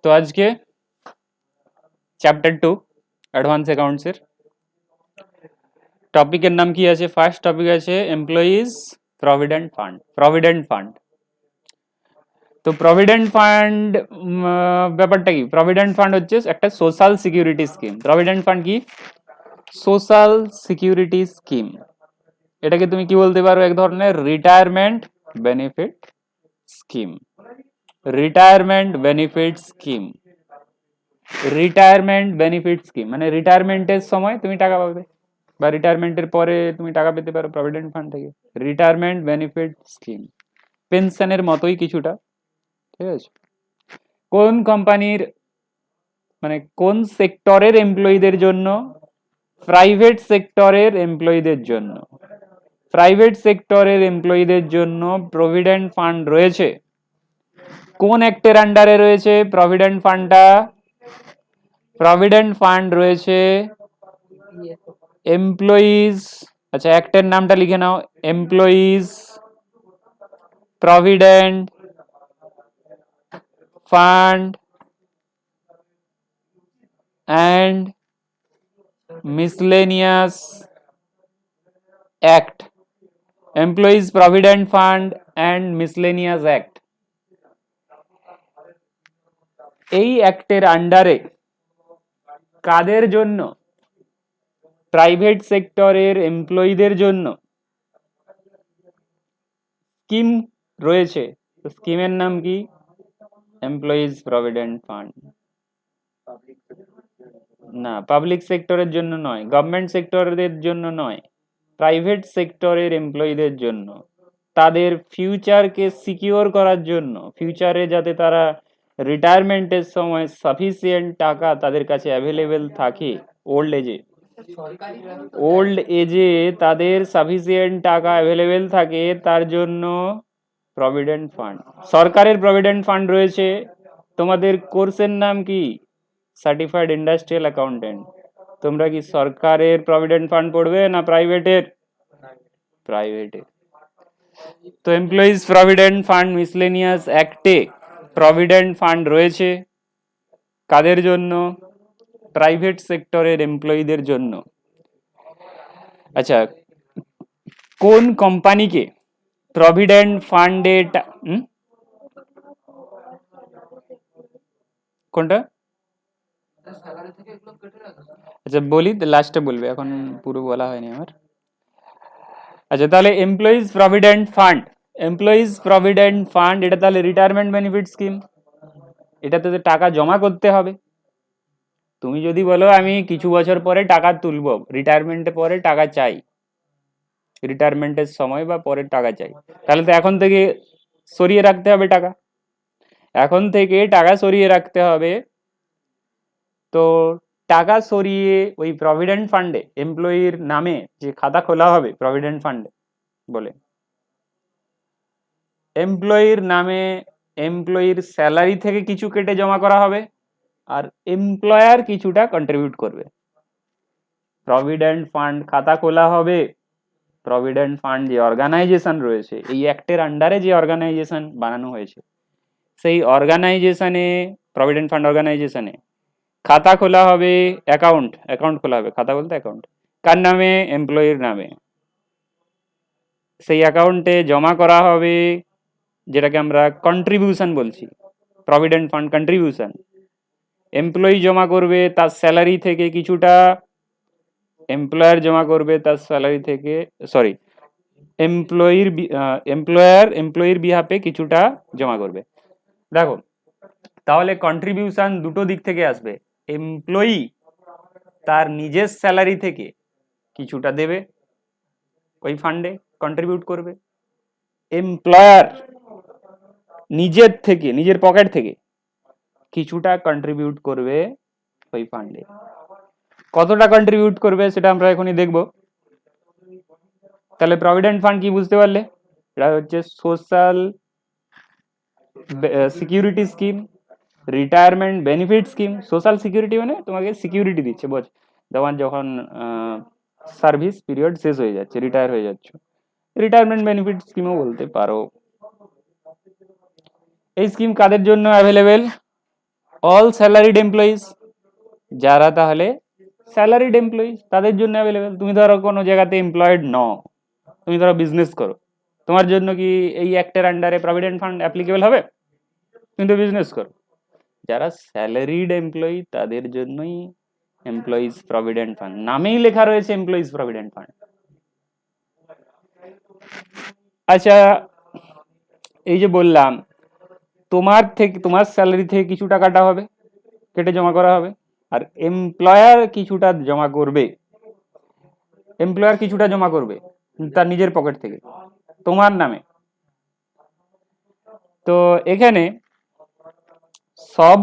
তো আজকে chapter 2 advance অ্যাকাউন্টসের টপিকের নাম কি আছে? ফার্স্ট টপিক আছে এমপ্লয়িজ প্রভিডেন্ট ফান্ড। তো প্রভিডেন্ট ফান্ড ব্যাপারটা কি? প্রভিডেন্ট ফান্ড হচ্ছে একটা social security scheme. Provident fund কি? Social security scheme. এটাকে তুমি কি বলতে পারো? এক ধরনের retirement benefit scheme. Retirement benefit scheme retirement benefit scheme মানে রিটায়ারমেন্টের সময় তুমি টাকা পাবে বা রিটায়ারমেন্টের পরে তুমি টাকা পেতে পারো প্রভিডেন্ট ফান্ড থেকে। রিটায়ারমেন্ট বেনিফিট স্কিম পেনশনের মতোই কিছুটা, ঠিক আছে? কোন কোম্পানির মানে কোন সেক্টরের এমপ্লয়ীদের জন্য? প্রাইভেট সেক্টরের এমপ্লয়ীদের জন্য। প্রাইভেট সেক্টরের এমপ্লয়ীদের জন্য প্রভিডেন্ট ফান্ড রয়েছে। কোন অ্যাক্টের আন্ডারে রয়েছে প্রভিডেন্ট ফান্ডটা? প্রভিডেন্ট ফান্ড রয়েছে এমপ্লয়িজ, আচ্ছা অ্যাক্টের নামটা লিখে নাও, employees provident fund and miscellaneous act. Employees provident fund and miscellaneous act, এই অ্যাক্টের আন্ডারে কাদের জন্য? প্রাইভেট সেক্টরের এমপ্লয়ীদের জন্য স্কিম রয়েছে। স্কিমের নাম কি? Employees provident fund. না, পাবলিক সেক্টরের জন্য নয়, গভর্নমেন্ট সেক্টরের জন্য নয়, প্রাইভেট সেক্টরের এমপ্লয়ীদের জন্য। তাদের ফিউচারকে সিকিউর করার জন্য, ফিউচারে যাতে তারা রিটায়ারমেন্টের সময় সাফিসিয়েন্ট টাকা তাদের কাছে অ্যাভেলেবেল থাকে, ওল্ড এজে তাদের সাফিসিয়েন্ট টাকা অ্যাভেলেবেল থাকে, তার জন্য প্রভিডেন্ট ফান্ড। সরকারের প্রভিডেন্ট ফান্ড রয়েছে। তোমাদের কোর্সের নাম কি? Certified industrial accountant. তোমরা কি সরকারের প্রভিডেন্ট ফান্ড পড়বে না প্রাইভেটের? প্রাইভেটের। তো এমপ্লয়িজ প্রভিডেন্ট ফান্ড মিসলেনিয়াস অ্যাক্টে প্রভিডেন্ট ফান্ড রয়েছে কাদের জন্য? প্রাইভেট সেক্টরের এমপ্লয়ীদের জন্য। আচ্ছা, কোন কোম্পানিকে প্রভিডেন্ট ফান্ডে কোনটা? আচ্ছা বলি, লাস্টে বলবে, এখন পুরো বলা হয়নি আমার। আচ্ছা তাহলে employees provident fund, employees provident fund এটা তাহলে রিটায়ারমেন্ট বেনিফিট স্কিম। এটাতে তো টাকা জমা করতে হবে। তুমি যদি বলো আমি কিছু বছর পরে টাকা তুলবো, রিটায়ারমেন্টের পরে টাকা চাই, রিটায়ারমেন্টের সময় বা পরে টাকা চাই, তাহলে তো এখন থেকে সরিয়ে রাখতে হবে টাকা। এখন থেকে টাকা সরিয়ে রাখতে হবে। তো টাকা সরিয়ে ওই প্রভিডেন্ট ফান্ডে এমপ্লয়ির নামে যে খাতা খোলা হবে প্রভিডেন্ট ফান্ডে বলে, এমপ্লয়ির নামে এমপ্লয়ির স্যালারি থেকে কিছু কেটে জমা করা হবে, আর এমপ্লয়ার কিছুটা কন্ট্রিবিউট করবে। প্রভিডেন্ট ফান্ড খাতা খোলা হবে। প্রভিডেন্ট ফান্ড যে অর্গানাইজেশন রয়েছে, এই অ্যাক্টের আন্ডারে যে অর্গানাইজেশন বানানো হয়েছে, সেই অর্গানাইজেশনে, প্রভিডেন্ট ফান্ড অর্গানাইজেশনে খাতা খোলা হবে, অ্যাকাউন্ট খোলা হবে। খাতা বলতে অ্যাকাউন্ট। কার নামে? এমপ্লয়ির নামে। সেই অ্যাকাউন্টে জমা করা হবে যেটাকে আমরা কন্ট্রিবিউশন বলছি, প্রভিডেন্ট ফান্ড কন্ট্রিবিউশন। এমপ্লয়ি জমা করবে তার স্যালারি থেকে কিছুটা, এমপ্লয়ার জমা করবে তার স্যালারি থেকে, সরি, এমপ্লয়ার বিহাফে কিছুটা জমা করবে। দেখো তাহলে কন্ট্রিবিউশন দুটো দিক থেকে আসবে। এমপ্লয়ি তার নিজের স্যালারি থেকে কিছুটা দেবে, ওই ফান্ডে কন্ট্রিবিউট করবে। এমপ্লয়ার নিজের থেকে, নিজের পকেট থেকে কিছুটা কন্ট্রিবিউট করবে ওই ফান্ডে। কতটা কন্ট্রিবিউট করবে সেটা আমরা এখনই দেখব। তাহলে প্রভিডেন্ট ফান্ড কি বুঝতে পারলে? এটা হচ্ছে social security scheme, retirement benefit scheme. Social security মানে তোমাকে সিকিউরিটি দিচ্ছে, বোঝ, তোমার যখন সার্ভিস পিরিয়ড শেষ হয়ে যাচ্ছে, রিটায়ার হয়ে যাচ্ছে, রিটায়ারমেন্ট বেনিফিট স্কিমও বলতে পারো। এই স্কিম কাদের জন্য অ্যাভেলেবেল? অল স্যালারিড এমপ্লয়িজ, যারা তাহলে স্যালারিড এমপ্লয়িজ তাদের জন্য অ্যাভেলেবেল। তুমি ধরো কোনো জায়গাতে এমপ্লয়েড নও, তুমি ধরো বিজনেস করো, তোমার জন্য কি এই অ্যাক্টের আন্ডারে প্রভিডেন্ট ফান্ড অ্যাপ্লিকেবল হবে? তুমি তো বিজনেস করো। যারা স্যালারিড এমপ্লয়ি তাদের জন্যই এমপ্লয়িজ প্রভিডেন্ট ফান্ড, নামেই লেখা রয়েছে এমপ্লয়িজ প্রভিডেন্ট ফান্ড। আচ্ছা, এই যে বললাম তোমার স্যালারি থেকে কিছু টাকাটা হবে, কেটে জমা করা হবে, আর এমপ্লয়ার কিছুটা জমা করবে, এমপ্লয়ার কিছুটা জমা করবে তার নিজের পকেট থেকে তোমার নামে। তো এখানে সব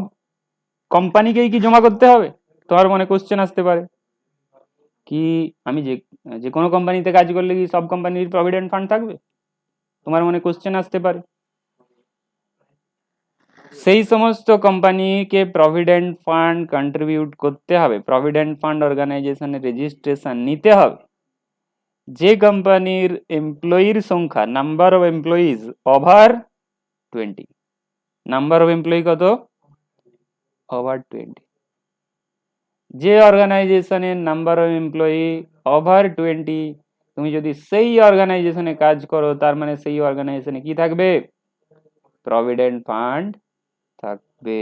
কোম্পানিকেই কি জমা করতে হবে? তোমার মনে কোশ্চেন আসতে পারে কি আমি যে কোনো কোম্পানিতে কাজ করলে কি সব কোম্পানির প্রভিডেন্ট ফান্ড থাকবে? তোমার মনে কোশ্চেন আসতে পারে। সেই সমস্ত কোম্পানিকে প্রভিডেন্ট ফান্ড কন্ট্রিবিউট করতে হবে, প্রভিডেন্ট ফান্ড অর্গানাইজেশনের রেজিস্ট্রেশন নিতে হবে যে কোম্পানির এমপ্লয়ির সংখ্যা, number of employees over 20। Number of employee কত? ওভার 20। যে অর্গানাইজেশনের নাম্বার অফ এমপ্লয়ি ওভার 20, তুমি যদি সেই অর্গানাইজেশনে কাজ করো, তার মানে সেই অর্গানাইজেশনে কি থাকবে? প্রভিডেন্ট ফান্ড থাকবে।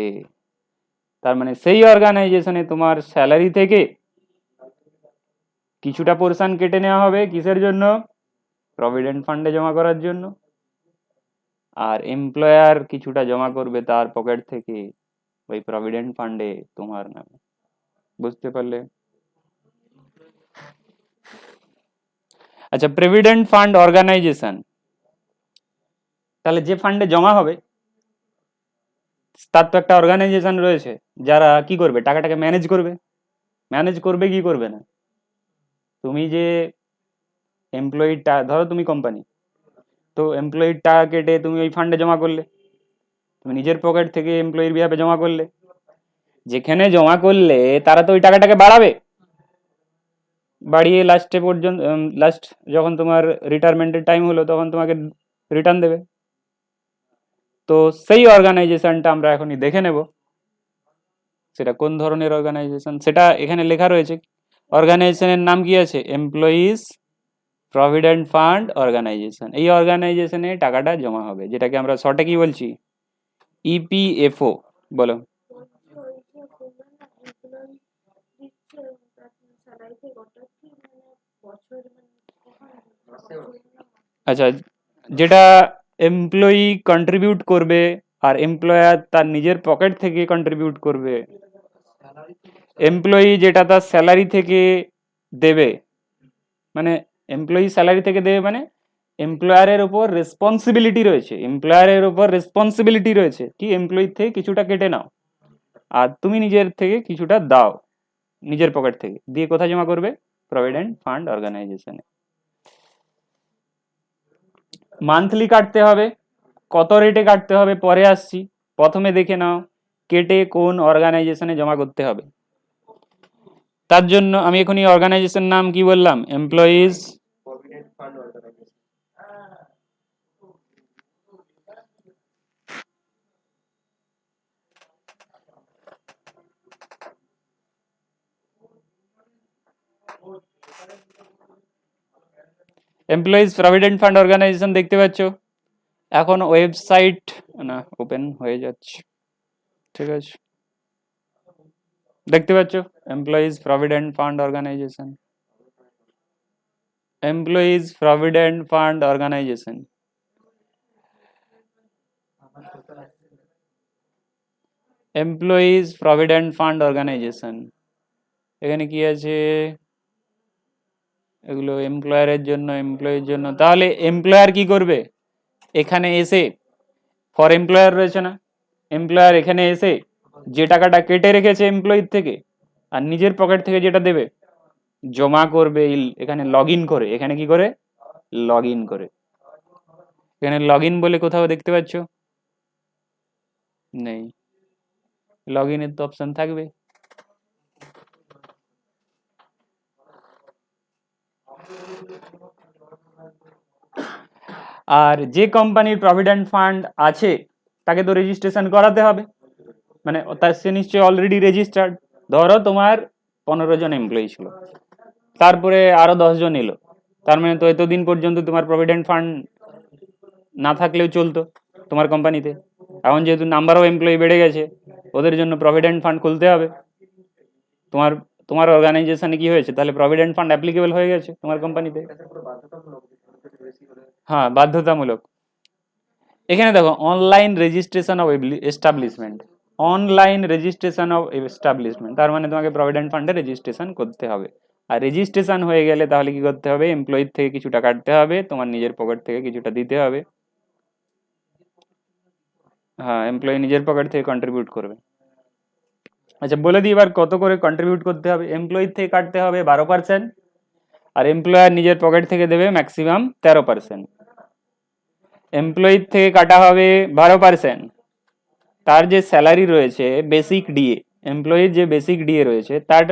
তার মানে সেই অর্গানাইজেশনে তোমার স্যালারি থেকে কিছুটা পোরশন কেটে নেওয়া হবে, কিসের জন্য? প্রভিডেন্ট ফান্ডে জমা করার জন্য। আর এমপ্লয়ার কিছুটা জমা করবে তার পকেট থেকে ওই প্রভিডেন্ট ফান্ডে তোমার নামে। বুঝতে পারলে? আচ্ছা, প্রভিডেন্ট ফান্ড অর্গানাইজেশন, তাহলে যে ফান্ডে জমা হবে তার তো একটা অর্গানাইজেশন রয়েছে যারা কি করবে? টাকাটাকে ম্যানেজ করবে। ম্যানেজ করবে কি করবে না? তুমি যে এমপ্লয়িটা, ধরো তুমি কোম্পানি, তো এমপ্লয়ির টাকা কেটে তুমি ওই ফান্ডে জমা করলে, তুমি নিজের পকেট থেকে এমপ্লয়ির বিহাফে জমা করলে, যেখানে জমা করলে তারা তো ওই টাকাটাকে বাড়াবে, বাড়িয়ে লাস্টে পর্যন্ত লাস্ট যখন তোমার রিটায়ারমেন্টের টাইম হলো তখন তোমাকে রিটার্ন দেবে। তো সেই অর্গানাইজেশনটা আমরা এখনই দেখে নেব সেটা কোন ধরনের অর্গানাইজেশন। সেটা এখানে লেখা রয়েছে, অর্গানাইজেশনের নাম কি আছে? Employees provident fund organisation. এই অর্গানাইজেশনে টাকাটা জমা হবে, যেটাকে আমরা শর্টে কি বলছি? ইপিএফও। বলো। আচ্ছা, যেটা এমপ্লয়ি কন্ট্রিবিউট করবে আর এমপ্লয়ার তার নিজের পকেট থেকে কন্ট্রিবিউট করবে, এমপ্লয়ি যেটা তার স্যালারি থেকে দেবে, মানে এমপ্লয়ি স্যালারি থেকে দেবে মানে এমপ্লয়ারের উপর রেসপন্সিবিলিটি রয়েছে, এমপ্লয়ারের উপর রেসপন্সিবিলিটি রয়েছে কি এমপ্লয়ি থেকে কিছুটা কেটে নাও আর তুমি নিজের থেকে কিছুটা দাও, নিজের পকেট থেকে দিয়ে কোথায় জমা করবে? প্রভিডেন্ট ফান্ড অর্গানাইজেশনে। মান্থলি কাটতে হবে, কত রেটে কাটতে হবে পরে আসছি, প্রথমে দেখে নাও কেটে কোন অর্গানাইজেশনে জমা করতে হবে। তার জন্য আমি এখনই অর্গানাইজেশন নাম কি বললাম? Employees employees provident fund organisation দেখতে পাচ্ছ? এখন ওয়েবসাইট না ওপেন হয়ে যাচ্ছে, ঠিক আছে, দেখতে পাচ্ছ employees provident fund organisation, employees provident fund organisation. Employees provident fund organisation, এখানে কি আছে? এগুলো এমপ্লয়ারের জন্য, এমপ্লয়ির জন্য। তাহলে এমপ্লয়ার কি করবে? এখানে এসে ফর এমপ্লয়ার রয়েছে না, এমপ্লয়ার এখানে এসে যে টাকাটা কেটে রেখেছে এমপ্লয়ির থেকে আর নিজের পকেট থেকে যেটা দেবে জমা করবে এখানে লগ ইন করে। এখানে কি করে? লগ ইন করে। এখানে লগ ইন বলে কোথাও দেখতে পাচ্ছ? নেই। লগ ইনের তো অপশন থাকবে। আর যে কোম্পানির প্রভিডেন্ট ফান্ড আছে তাকে তো রেজিস্ট্রেশন করাতে হবে, মানে তার সে নিশ্চয়ই অলরেডি রেজিস্টার্ড। ধরো তোমার 15 জন এমপ্লয়ি ছিল, তারপরে আরো 10 জন এলো, তার মানে তো এতদিন পর্যন্ত তোমার প্রভিডেন্ট ফান্ড না থাকলেও চলতো তোমার কোম্পানিতে। এখন যেহেতু নাম্বার অফ এমপ্লয়ি বেড়ে গেছে, ওদের জন্য প্রভিডেন্ট ফান্ড খুলতে হবে। তোমার তোমার অর্গানাইজেশনে কি হয়েছে, তাহলে প্রভিডেন্ট ফান্ড অ্যাপ্লিকেবল হয়ে গেছে তোমার কোম্পানিতে। হ্যাঁ, বাধ্যতামূলক। এখানে দেখো online registration of establishment, online registration of establishment, তার মানে তোমাকে প্রভিডেন্ট ফান্ডে রেজিস্ট্রেশন করতে হবে। আর রেজিস্ট্রেশন হয়ে গেলে তাহলে কি করতে হবে, এমপ্লয়ির থেকে কিছুটা কাটতে হবে, তোমার নিজের পকেট থেকে কিছুটা দিতে হবে। হ্যাঁ, এমপ্লয়ি নিজের পকেট থেকে কন্ট্রিবিউট করবে। আচ্ছা বলে দিই এবার কত করে কন্ট্রিবিউট করতে হবে। এমপ্লয়ির থেকে কাটতে হবে 12%, আর এমপ্লয়ার নিজের পকেট থেকে দেবে ম্যাক্সিমাম 13%। এমপ্লয়ির থেকে কাটা হবে 12%, তার যে স্যালারি রয়েছে বেসিক ডিএ, এমপ্লয়ির যে বেসিক ডিএ রয়েছে তার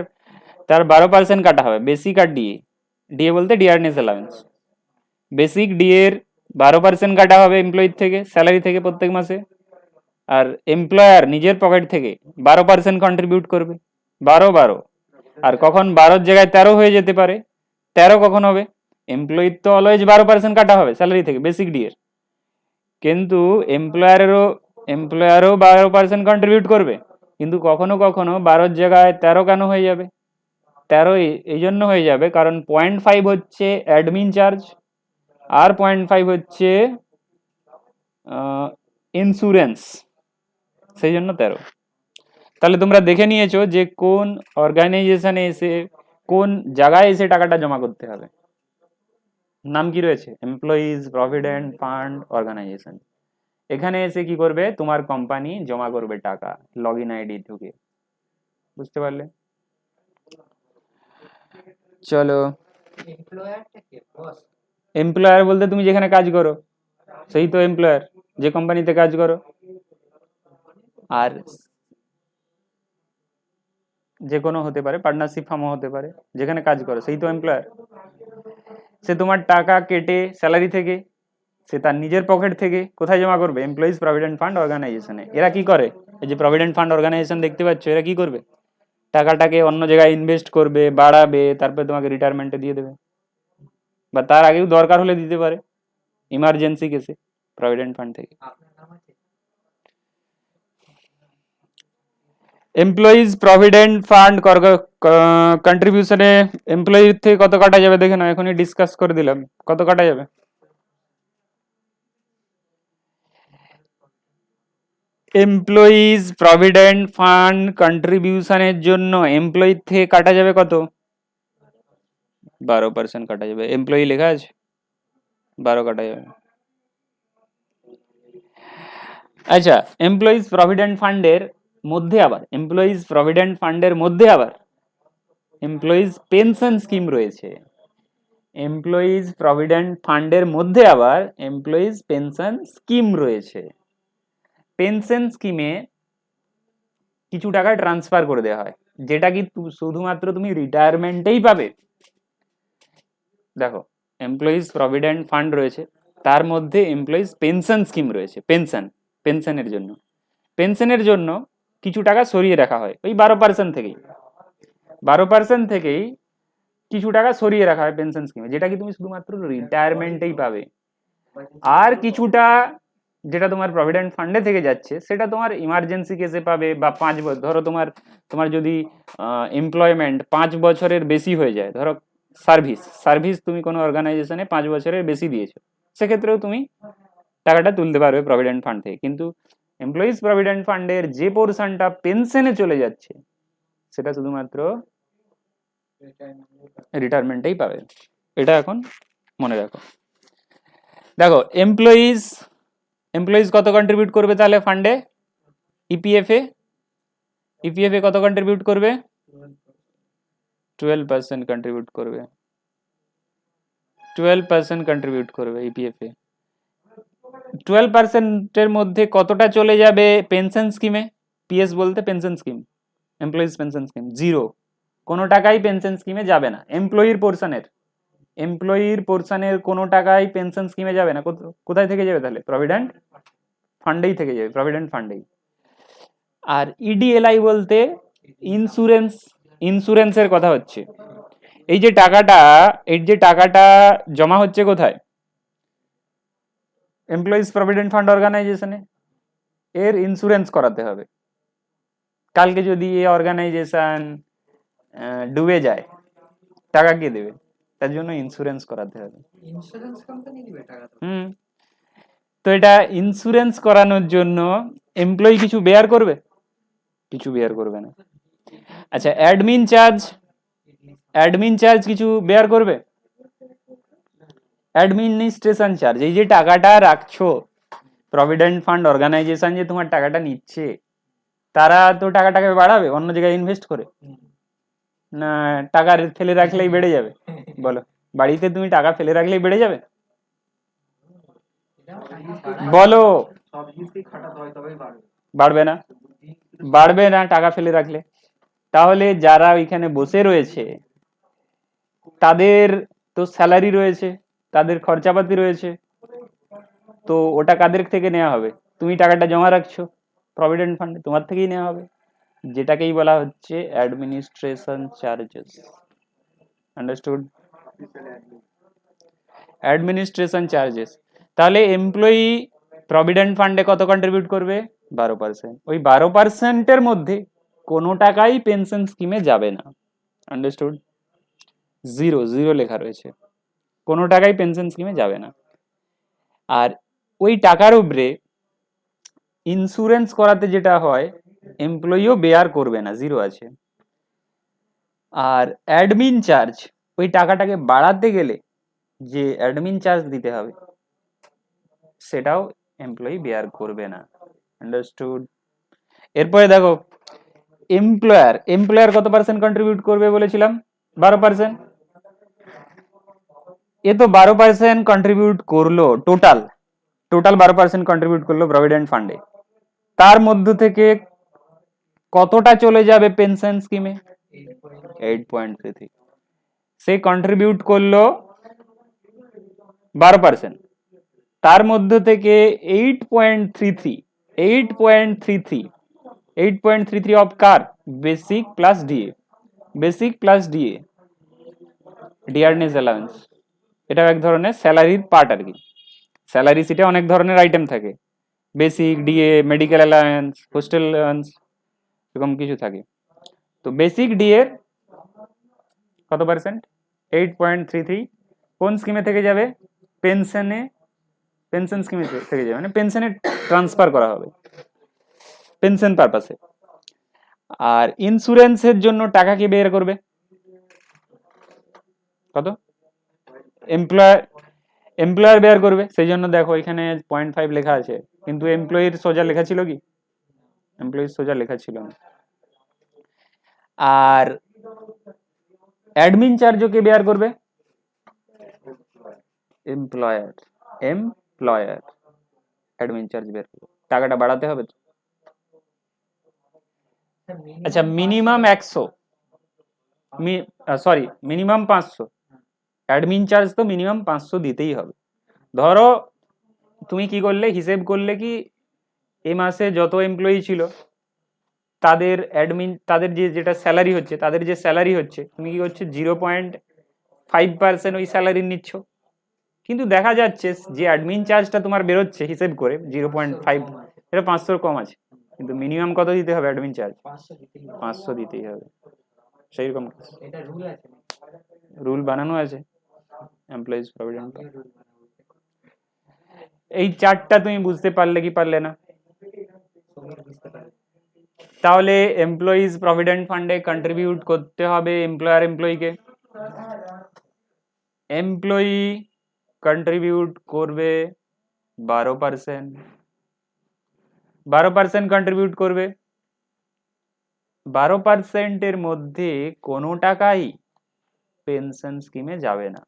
তার 12% কাটা হবে, বেসিক আর ডিএ। ডিএ বলতে ডিয়ারনেস অ্যালাউন্স। বেসিক ডিএ এর 12% কাটা হবে এমপ্লয়ির থেকে, স্যালারি থেকে প্রত্যেক মাসে। আর এমপ্লয়ার নিজের পকেট থেকে 12% কন্ট্রিবিউট করবে। 12 আর কখন 12-র জায়গায় 13 হয়ে যেতে পারে। 13 কখন হবে, এমপ্লয়ির তো অলওয়েজ 12% কাটা হবে স্যালারি থেকে বেসিক ডিএর, কিন্তু এমপ্লয়ারও 12% কন্ট্রিবিউট করবে। কিন্তু কখনো কখনো 12-র জায়গায় 13 কেন হয়ে যাবে, 13 এই জন্য হয়ে যাবে কারণ 0.5 হচ্ছে অ্যাডমিন চার্জ, আর 0.5 হচ্ছে ইন্স্যুরেন্স, সেই জন্য 13। তাহলে তোমরা দেখে নিয়েছো যে কোন অর্গানাইজেশনে এসে কোন জায়গায় এসে টাকাটা জমা করতে হবে। নাম কি রয়েছে, এমপ্লয়িজ প্রভিডেন্ট ফান্ড অর্গানাইজেশন। এখানে এসে কি করবে, তোমার কোম্পানি জমা করবে টাকা লগ ইন আইডি ঢুকে। বুঝতে পারলে? চলো, এমপ্লয়ার বলতে তুমি যেখানে কাজ করো সেই তো এমপ্লয়ার, যে কোম্পানিতে কাজ করো। আর যে কোনো হতে পারে, পার্টনারশিপ ফার্মও হতে পারে, যেখানে কাজ করো সেই তো এমপ্লয়ার। সে তোমার টাকা কেটে স্যালারি থেকে, সে তার নিজের পকেট থেকে কোথায় জমা করবে, এমপ্লয়িজ প্রভিডেন্ট ফান্ড অর্গানাইজেশনে। এরা কি করে, এই যে প্রভিডেন্ট ফান্ড অর্গানাইজেশন দেখতে পাচ্ছ, এরা কি করবে, টাকাটাকে অন্য জায়গায় ইনভেস্ট করবে, বাড়াবে, তারপরে তোমাকে রিটায়ারমেন্টে দিয়ে দেবে, বা তার আগেও দরকার হলে দিতে পারে ইমার্জেন্সি কেসে প্রভিডেন্ট ফান্ড থেকে। এমপ্লয়িজ প্রভিডেন্ট ফান্ড কন্ট্রিবিউশনে এমপ্লয়ির থেকে কত কাটা যাবে দেখে নাও, এখনই ডিসকাস করে দিলাম কত কাটা যাবে। এমপ্লয়িজ প্রভিডেন্ট ফান্ড কন্ট্রিবিউশনের জন্য এমপ্লয়ির থেকে কাটা যাবে কত, 12% কাটা যাবে। এমপ্লয়ি লেখা আছে, 12 কাটা যাবে। আচ্ছা, এমপ্লয়িজ প্রভিডেন্ট ফান্ডের মধ্যে আবার এমপ্লয়িজ পেনশন স্কিম রয়েছে। এমপ্লয়িজ প্রভিডেন্ট ফান্ডের মধ্যে আবার এমপ্লয়িজ পেনশন স্কিম রয়েছে। পেনশন স্কিমে কিছু টাকা ট্রান্সফার করে দেওয়া হয়, যেটা কি শুধুমাত্র তুমি রিটায়ারমেন্টেই পাবে। দেখো, এমপ্লয়িজ প্রভিডেন্ট ফান্ড রয়েছে, তার মধ্যে এমপ্লয়িজ পেনশন স্কিম রয়েছে। পেনশনের জন্য কিছু টাকা সরিয়ে রাখা হয়, ওই 12% থেকেই কিছু টাকা সরিয়ে রাখা হয় পেনশন স্কিমে, যেটা কি তুমি শুধুমাত্র রিটায়ারমেন্টেই পাবে। আর কিছুটা যেটা তোমার প্রভিডেন্ট ফান্ডে থেকে যাচ্ছে সেটা তোমার ইমার্জেন্সি কেসে পাবে, বা 5 বছর, ধরো তোমার যদি এমপ্লয়মেন্ট 5 বছরের বেশি হয়ে যায়, ধরো সার্ভিস তুমি কোনো অর্গানাইজেশনে 5 বছরের বেশি দিয়েছো, সেক্ষেত্রেও তুমি টাকাটা তুলতে পারবে প্রভিডেন্ট ফান্ড থেকে। কিন্তু এমপ্লয়িজ প্রভিডেন্ট ফান্ডের যে পোর্শনটা পেনশনে চলে যাচ্ছে সেটা শুধুমাত্র রিটায়ারমেন্টেই পাবে, এটা এখন মনে রাখো। দেখো, এমপ্লয়িজ কত কন্ট্রিবিউট করবে তাহলে ফান্ডে, ইপিএফ এ কত কন্ট্রিবিউট করবে, 12% কন্ট্রিবিউট করবে, 12% কন্ট্রিবিউট করবে ইপিএফ এ। 12%-এর মধ্যে কতটা চলে যাবে পেনশন স্কিমে, পিএস বলতে pension scheme, employees pension scheme, 0, কোনো টাকাই পেনশন স্কিমে যাবে না। এমপ্লয়ির পোর্শনের কোনো টাকাই পেনশন স্কিমে যাবে না। কোথায় থেকে যাবে তাহলে, প্রভিডেন্ট ফান্ডেই থেকে যাবে, প্রভিডেন্ট ফান্ডেই। আর ইডিএলআই বলতে ইন্স্যুরেন্সের কথা হচ্ছে। এই যে টাকাটা জমা হচ্ছে কোথায়? এমপ্লয়িজ প্রভিডেন্ট ফান্ড অর্গানাইজেশনে। এর ইন্স্যুরেন্স করাতে হবে। কালকে যদি এই অর্গানাইজেশন ডুবে যায়, টাকা কে দেবে? তার জন্য ইন্স্যুরেন্স করাতে হবে। ইন্স্যুরেন্স কোম্পানি দিবে টাকা তো? তো এটা ইন্স্যুরেন্স করানোর জন্য এমপ্লয়ি কিছু বেয়ার করবে? কিছু বেয়ার করবে না। আচ্ছা, অ্যাডমিন চার্জ কিছু বেয়ার করবে? অ্যাডমিনিস্ট্রেশন চার্জ, এই যে টাকাটা রাখছো, প্রভিডেন্ট ফান্ড অর্গানাইজেশন যে তোমার টাকাটা নিচ্ছে, তারা তো টাকাটাকে বাড়াবে অন্য জায়গায় ইনভেস্ট করে, না টাকা ফেলে রাখলেই বেড়ে যাবে? বলো, বাড়িতে তুমি টাকা ফেলে রাখলেই বেড়ে যাবে? বলো, সব কিছুই খাটাতে হয় তবেই বাড়বে। বাড়বে না টাকা ফেলে রাখলে। তাহলে যারা ওইখানে বসে রয়েছে তাদের তো স্যালারি রয়েছে, তাদের খরচাপাতি রয়েছে, তো ওটা কাদের থেকে নেওয়া হবে? তুমি টাকাটা জমা রাখছো প্রভিডেন্ট ফান্ডে, তোমার থেকেই নেওয়া হবে, যেটাকেই বলা হচ্ছে administration charges. Understood? Administration charges. তাহলে এমপ্লয়ি প্রভিডেন্ট ফান্ডে কত কন্ট্রিবিউট করবে? 12%। ওই 12%-এর মধ্যে কোনো টাকাই পেনশন স্কিমে যাবে না। আন্ডারস্টুড? জিরো জিরো লেখা রয়েছে, কোনো টাকাই পেনশন স্কিমে যাবে না। আর ওই টাকার উপরে ইন্স্যুরেন্স করাতে যেটা হয়, এমপ্লয়িও বেয়ার করবে না, জিরো আছে। আর অ্যাডমিন চার্জ, ওই টাকাটাকে বাড়াতে গেলে যে অ্যাডমিন চার্জ দিতে হবে, সেটাও এমপ্লয়ি বেয়ার করবে না। আন্ডারস্টুড? এরপরে দেখো, এমপ্লয়ার কত পার্সেন্ট কন্ট্রিবিউট করবে বলেছিলাম? 12%। এ তো 12% কন্ট্রিবিউট করলো, টোটাল 12% কন্ট্রিবিউট করলো প্রভিডেন্ট ফান্ডে। তার মধ্য থেকে কতটা চলে যাবে পেনশন স্কিমে? 8.33। সে কন্ট্রিবিউট করলো 12%, তার মধ্য থেকে 8.33 of car? Basic plus DA, dearness allowance. এটা এক ধরনের স্যালারির পার্ট আর কি। স্যালারি সিটে অনেক ধরনের আইটেম থাকে, basic, DA, medical allowance, hostel allowance, এরকম কিছু থাকে। তো বেসিক ডিএ কত পার্সেন্ট? 8.33। কোন স্কিমে থেকে যাবে? পেনশন স্কিমে থেকে যাবে, মানে পেনশনে ট্রান্সফার করা হবে পেনশন পারপাসে। আর ইন্স্যুরেন্সের জন্য টাকা কি বের করবে? কত? এমপ্লয়ার বেয়ার করবে। সেই জন্য দেখো এখানে 0.5 লেখা আছে, কিন্তু এমপ্লয়ির সোজা লেখা ছিল কি? এমপ্লয়ির সোজা লেখা ছিল না। আর অ্যাডমিন চার্জও কে বেয়ার করবে? এমপ্লয়ার অ্যাডমিন চার্জ বের করবে, টাকাটা বাড়াতে হবে তো। আচ্ছা, মিনিমাম 100, মিনিমাম 500। অ্যাডমিন চার্জ তো মিনিমাম 500 দিতেই হবে। ধরো তুমি কি করলে, হিসেব করলে কি এই মাসে যত এমপ্লয়ি ছিল তাদের যেটা স্যালারি হচ্ছে, তুমি কি করছো? 0.5% ওই স্যালারি নিচ্ছ, কিন্তু দেখা যাচ্ছে যে অ্যাডমিন চার্জটা তোমার বেরোচ্ছে হিসেব করে 0.5, এটা 500 কম আছে, কিন্তু মিনিমাম কত দিতে হবে অ্যাডমিন চার্জ? 500 দিতেই হবে। সেই রকম রুল বানানো আছে এমপ্লয়িজ প্রভিডেন্ট। এই চার্টটা তুমি বুঝতে পারলে কি পারলে না? তাহলে এমপ্লয়িজ প্রভিডেন্ট ফান্ডে কন্ট্রিবিউট করতে হবে এমপ্লয়িকে। এমপ্লয়ি কন্ট্রিবিউট করবে 12%। 12% কন্ট্রিবিউট করবে। 12%-এর মধ্যে কোনো টাকাই পেনশন স্কিমে যাবে না।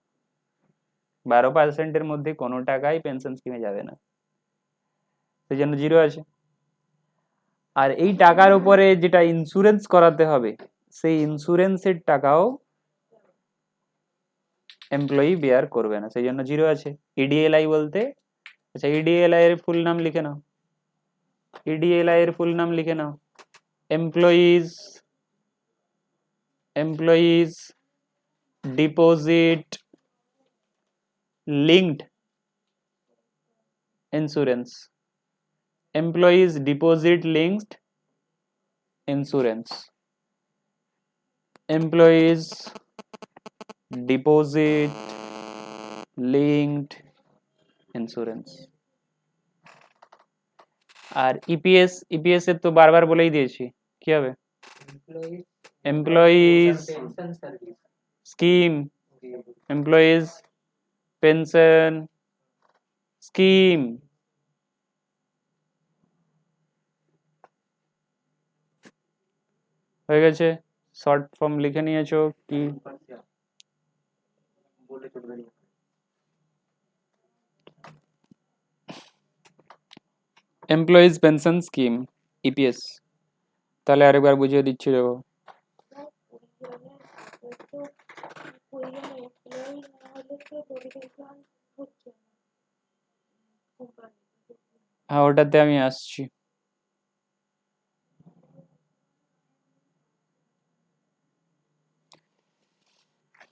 12%-এর মধ্যে কোনো টাকাই পেনশন স্কিমে যাবে না, সেই জন্য জিরো আছে। আর এই টাকার উপরে যেটা ইন্স্যুরেন্স করাতে হবে, সেই ইন্স্যুরেন্সের টাকাও এমপ্লয়ি বেয়ার করবে না, সেই জন্য জিরো আছে। ইডিএলআই বলতে, আচ্ছা ইডিএলআই এর ফুল নাম লিখে নাও। Employees deposit linked insurance, employees deposit linked insurance, employees deposit linked insurance. আর ইপিএস এর তো বারবার বলেই দিয়েছি, কি হবে? Employees pension service scheme, employees pension scheme. হয়ে গেছে, শর্ট ফর্ম লিখে নিয়েছো কি? বলে চলবে না। Employees pension scheme, EPS. তাহলে আরেকবার বুঝিয়ে দিচ্ছি, দেখো। হ্যাঁ, ওটাতে আমি আসছি।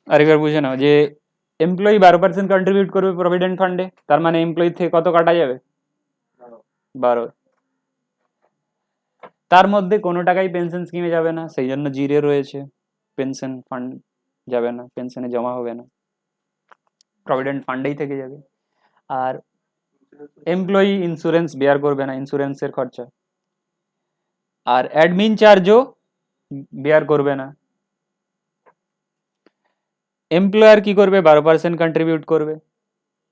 আরেকবার বুঝে নাও যে এমপ্লয়ি 12% কন্ট্রিবিউট করবে প্রভিডেন্ট ফান্ডে, তার মানে এমপ্লয়ি থেকে কত কাটা যাবে? 12। তার মধ্যে কোনো টাকাই পেনশন স্কিমে যাবে না, সেই জন্য জিরে রয়েছে। পেনশন ফান্ড যাবে না, পেনশনে জমা হবে না, প্রভিডেন্ট ফান্ডেই থেকে যাবে। আর এমপ্লয়ি ইন্স্যুরেন্স বেয়ার করবে না, ইন্স্যুরেন্সের খরচা। আর অ্যাডমিন চার্জও বেয়ার করবে না। এমপ্লয়ার কি করবে? 12% কন্ট্রিবিউট করবে,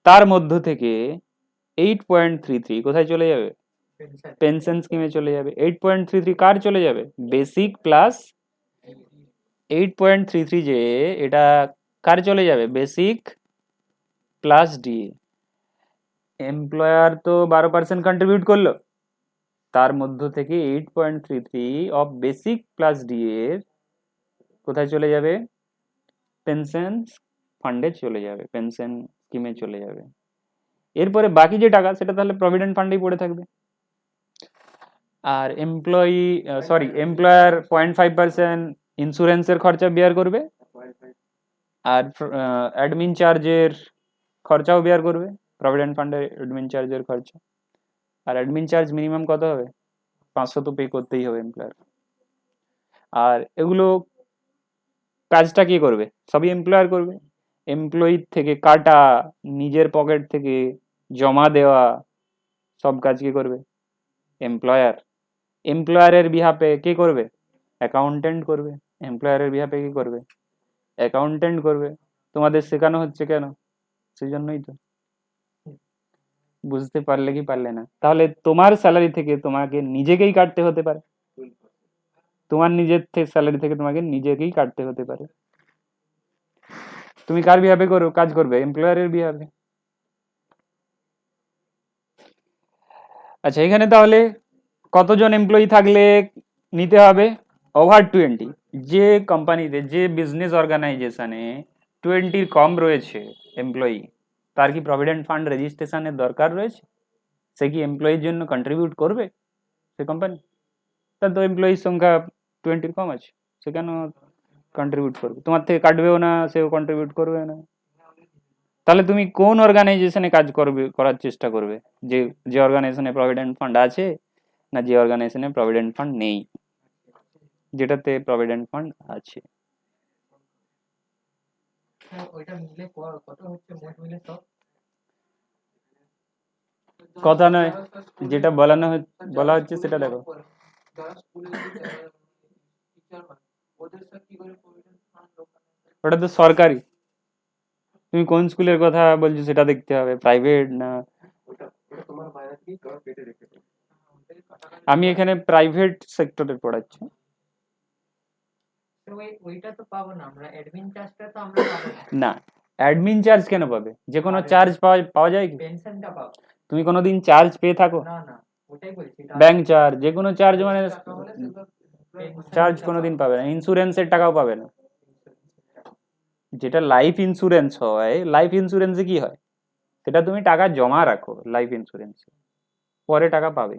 তার মধ্য থেকে 8.33 কোথায় চলে যাবে? পেনশন স্কিমে চলে যাবে। 8.33 কার চলে যাবে? বেসিক প্লাস 8.33 যে এটা কার চলে যাবে? Basic plus DA. এমপ্লয়ার তো 12% কন্ট্রিবিউট করলো, তার মধ্য থেকে 8.33 অফ বেসিক প্লাস ডিএ কোথায় চলে যাবে? পেনশন ফান্ডে চলে যাবে, পেনশন স্কিমে চলে যাবে। এরপরে বাকি যে টাকা সেটা তাহলে প্রভিডেন্ট ফান্ডেই পড়ে থাকবে। আর এমপ্লয়ার 0.5% ইন্স্যুরেন্সের খরচা বেয়ার করবে, আর অ্যাডমিন চার্জের খরচাও বেয়ার করবে, প্রভিডেন্ট ফান্ডের অ্যাডমিন চার্জের খরচা। আর অ্যাডমিন চার্জ মিনিমাম কত হবে? 500 তো পে করতেই হবে এমপ্লয়ার। আর এগুলো কাজটা কি করবে? সবই এমপ্লয়ার করবে। এমপ্লয়ির থেকে কাটা, নিজের পকেট থেকে জমা দেওয়া, সব কাজ কি করবে? এমপ্লয়ার। এমপ্লয়ারের বিহাফে কে করবে? অ্যাকাউন্টেন্ট করবে। এমপ্লয়ারের বিহাফে কি করবে? অ্যাকাউন্টেন্ট করবে। তোমাদের শেখানো হচ্ছে কেন? সেই জন্যই তো। বুঝতে পারলে কি পারলে না? তাহলে তোমার স্যালারি থেকে তোমাকে নিজেকেই কাটতে হতে পারে, তোমার নিজের স্যালারি থেকে তোমাকে নিজেকেই কাটতে হতে পারে। তুমি কার বিহাফে করো কাজ করবে? এমপ্লয়ারের বিহাফে। আচ্ছা, এখানে তাহলে কতজন এমপ্লয়ি থাকলে নিতে হবে? ওভার 20। যে কোম্পানিতে, যে বিজনেস অর্গানাইজেশনে 20 কম রয়েছে এমপ্লয়ি, তার কি প্রভিডেন্ট ফান্ড রেজিস্ট্রেশনের দরকার রয়েছে? সে কি এমপ্লয়ির জন্য কন্ট্রিবিউট করবে সে কোম্পানি? তার তো এমপ্লয়ির সংখ্যা 20 কম আছে, সে কেন কন্ট্রিবিউট করবে? তোমার থেকে কাটবেও না, সেও কন্ট্রিবিউট করবে না। তাহলে তুমি কোন অর্গানাইজেশনে কাজ করবে, করার চেষ্টা করবে? যে যে অর্গানাইজেশনে প্রভিডেন্ট ফান্ড আছে, না যে অর্গানাইজেশনে প্রভিডেন্ট ফান্ড নেই? যেটাতে প্রভিডেন্ট ফান্ড আছে। ওইটা মিলে কত হচ্ছে মোট মিলে সব? কথা নয়, যেটা বলা হচ্ছে সেটা দেখো। যারা স্কুলে টিচার হয় ওদের স্যার কি করে প্রভিডেন্ট ফান্ড ওটা তো সরকারি। তুমি কোন স্কুলের কথা বলছো সেটা দেখতে হবে, প্রাইভেট না। ওটা তোমার বাইরে থেকে তোমার পেটে রেখে দেবে। আমি এখানে প্রাইভেট সেক্টরে পড়াচ্ছি। ওইটা তো পাবো না আমরা, অ্যাডমিন চার্জটা তো আমরা পাবো না, অ্যাডমিন চার্জ কেন পাবে? যে কোনো চার্জ পাওয়া যায় কি? পেনশনটা পাবো। তুমি কোনোদিন চার্জ পেয়ে থাকো? না না, ওটাই বলছি। ব্যাংক চার্জ, যে কোনো চার্জ, মানে pension চার্জ টা কোনোদিন পাবো। পাবে না। ইন্স্যুরেন্সের টাকাও পাবে না। যেটা লাইফ ইন্স্যুরেন্স হয়, লাইফ ইন্স্যুরেন্সে কি হয়? সেটা তুমি টাকা জমা রাখো লাইফ ইন্স্যুরেন্সে, পরে টাকা পাবে।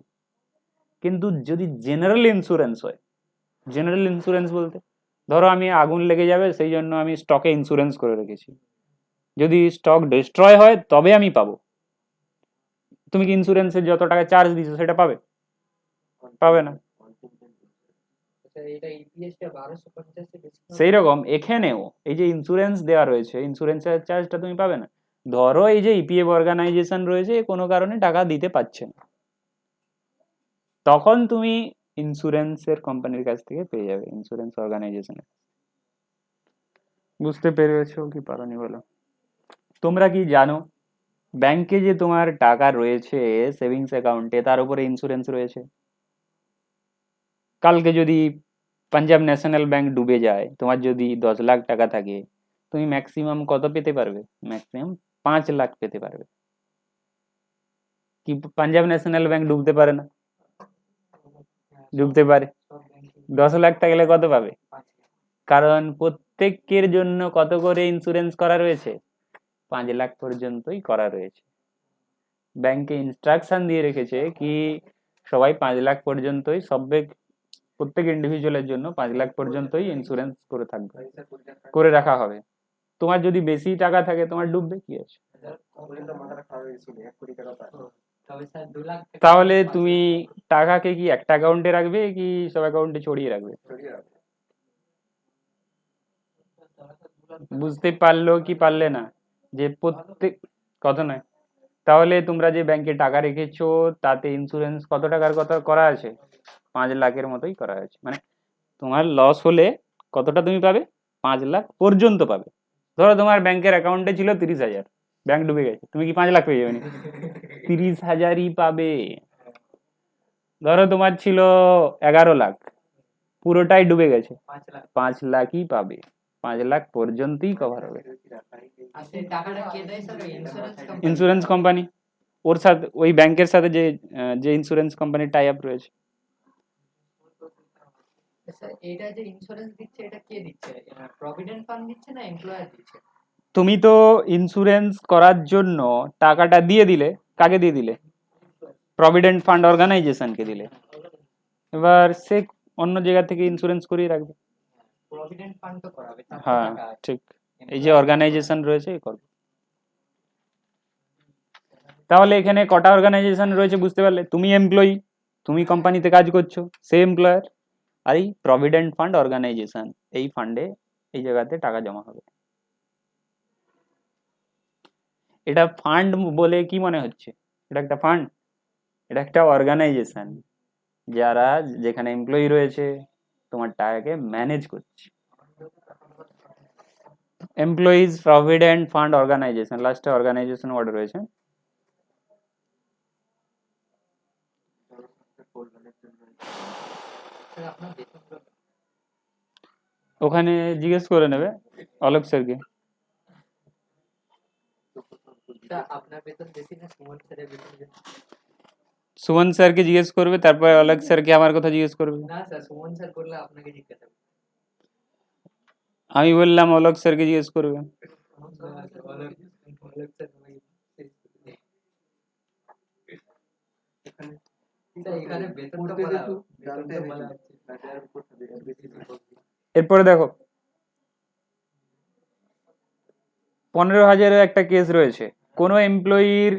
কিন্তু যদি জেনারেল ইন্স্যুরেন্স হয়, জেনারেল ইন্স্যুরেন্স বলতে ধরো আমি আগুন লেগে যাবে সেই জন্য আমি স্টকে ইন্স্যুরেন্স করে রেখেছি, যদি স্টক ডিস্ট্রয় হয় তবে আমি পাবো। তুমি কি ইন্স্যুরেন্সের যত টাকা চার্জ দিছো সেটা পাবে? পাবে না। আচ্ছা এটা ইপিএসটা 1250 এ বেশি সেই রকম এখানেও এই যে ইন্স্যুরেন্স দেওয়া রয়েছে, ইন্স্যুরেন্সের চার্জটা তুমি পাবে না। ধরো এই যে ইপিএফ অর্গানাইজেশন রয়েছে কোনো কারণে টাকা দিতে পারছে না, তখন তুমি ইন্স্যুরেন্সের কোম্পানির কাছ থেকে পেয়ে যাবে, ইন্স্যুরেন্স অর্গানাইজেশনের। বুঝতে পেরেছো কি পারোনি বলো? তোমরা কি জানো ব্যাংকে যে তোমার টাকা রয়েছে সেভিংস অ্যাকাউন্টে তার উপরে ইন্স্যুরেন্স রয়েছে? কালকে যদি পাঞ্জাব ন্যাশনাল ব্যাংক ডুবে যায়, তোমার যদি 10 লাখ টাকা থাকে, তুমি ম্যাক্সিমাম কত পেতে পারবে? ম্যাক্সিমাম 5 লাখ পেতে পারবে। কি পাঞ্জাব ন্যাশনাল ব্যাংক ডুবতে পারে না? ডুবতে পারে। সব ব্যাংকে 10 লাখ থাকলে কত পাবে? 5 কারণ প্রত্যেকের জন্য কত করে ইন্স্যুরেন্স করা রয়েছে? 5 লাখ পর্যন্তই করা রয়েছে। ব্যাংকে ইনস্ট্রাকশন দিয়ে রেখেছে কি সবাই 5 লাখ পর্যন্তই, প্রত্যেক ইন্ডিভিজুয়ালের জন্য 5 লাখ পর্যন্তই ইন্স্যুরেন্স করে থাকবে, করে রাখা হবে। তোমার যদি বেশি টাকা থাকে তোমার ডুববে, কি আছে? তবে স্যার 2 লাখ থেকে তাহলে তুমি টাকাকে কি একটা অ্যাকাউন্টে রাখবে কি সব অ্যাকাউন্টে ছড়িয়ে রাখবে? বুঝতে পারলো কি পারলে না যে প্রত্যেক কত নয়? তাহলে তোমরা যে ব্যাংকে টাকা রেখেছো তাতে ইন্স্যুরেন্স কত টাকার কথা করা আছে? 5 লাখের মতোই করা আছে। মানে তোমার লস হলে কতটা তুমি পাবে? 5 লাখ পর্যন্ত পাবে। ধরো তোমার ব্যাংকের অ্যাকাউন্টে ছিল 30,000, ব্যাংক ডুবে গেছে, তুমি কি 5 লাখ পেয়ে যাবে? 30,000ই পাবে। ধরো তোমার ছিল 11 লাখ, পুরোটাই ডুবে গেছে, 5 লাখ 5 লাখই পাবে। 5 লাখ পর্যন্তই কভার হবে। আর সেই টাকাটা কে দেয় sir? Insurance company? Insurance company, ওর সাথে ওই ব্যাংকের সাথে যে যে ইন্স্যুরেন্স কোম্পানির টাই আপ রয়েছে। স্যার এটা যে ইন্স্যুরেন্স দিচ্ছে এটা কে দিচ্ছে? প্রভিডেন্ট ফান্ড দিচ্ছে না এমপ্লয়ার দিচ্ছে? তুমি তো ইন্স্যুরেন্স করার জন্য টাকাটা দিয়ে দিলে, কাকে দিয়ে দিলে? প্রভিডেন্ট ফান্ড অর্গানাইজেশনকে দিলে। এবার সে অন্য জায়গা থেকে ইন্স্যুরেন্স করিয়ে রাখবে। প্রভিডেন্ট ফান্ড তো করাবে, তার তো হ্যাঁ টাকা আছে। ঠিক, এই যে অর্গানাইজেশন রয়েছে এই করবে। তাহলে এখানে কটা অর্গানাইজেশন রয়েছে বুঝতে পারলে? তুমি এমপ্লয়ি, তুমি কোম্পানিতে কাজ করছো, সে এমপ্লয়ার, আর এই প্রভিডেন্ট ফান্ড অর্গানাইজেশন, এই ফান্ডে এই জায়গাতে টাকা জমা হবে। এটা ফান্ড বলে কি মনে হচ্ছে? এটা একটা ফান্ড? এটা একটা অর্গানাইজেশন যারা যেখানে এমপ্লয়ি রয়েছে তোমার টাকাকে ম্যানেজ করছে। এমপ্লয়িজ প্রভিডেন্ট ফান্ড অর্গানাইজেশন, লাস্টে অর্গানাইজেশন ওয়ার্ড রয়েছে। স্যার আপনার বেতন কত? ওখানে জিজ্ঞেস করে নেবে অলোক স্যারকে। স্যার আপনার বেতন বেশি না সুমন স্যারের বেতন বেশি? সুমন স্যারকে জিজ্ঞেস করবে, তারপরে অলোক স্যারকে আমার কথা জিজ্ঞেস করবে। না স্যার সুমন স্যার করলে আপনাকে জিজ্ঞাসা করবে। আমি বললাম অলোক স্যারকে জিজ্ঞেস করবে। না স্যার অলোক স্যার আমাকে স্যার এখানে বেতনটা বলা বেতনটা বলা আছে। এরপরে দেখো 15,000-এর একটা কেস রয়েছে। কোনো এমপ্লয়ির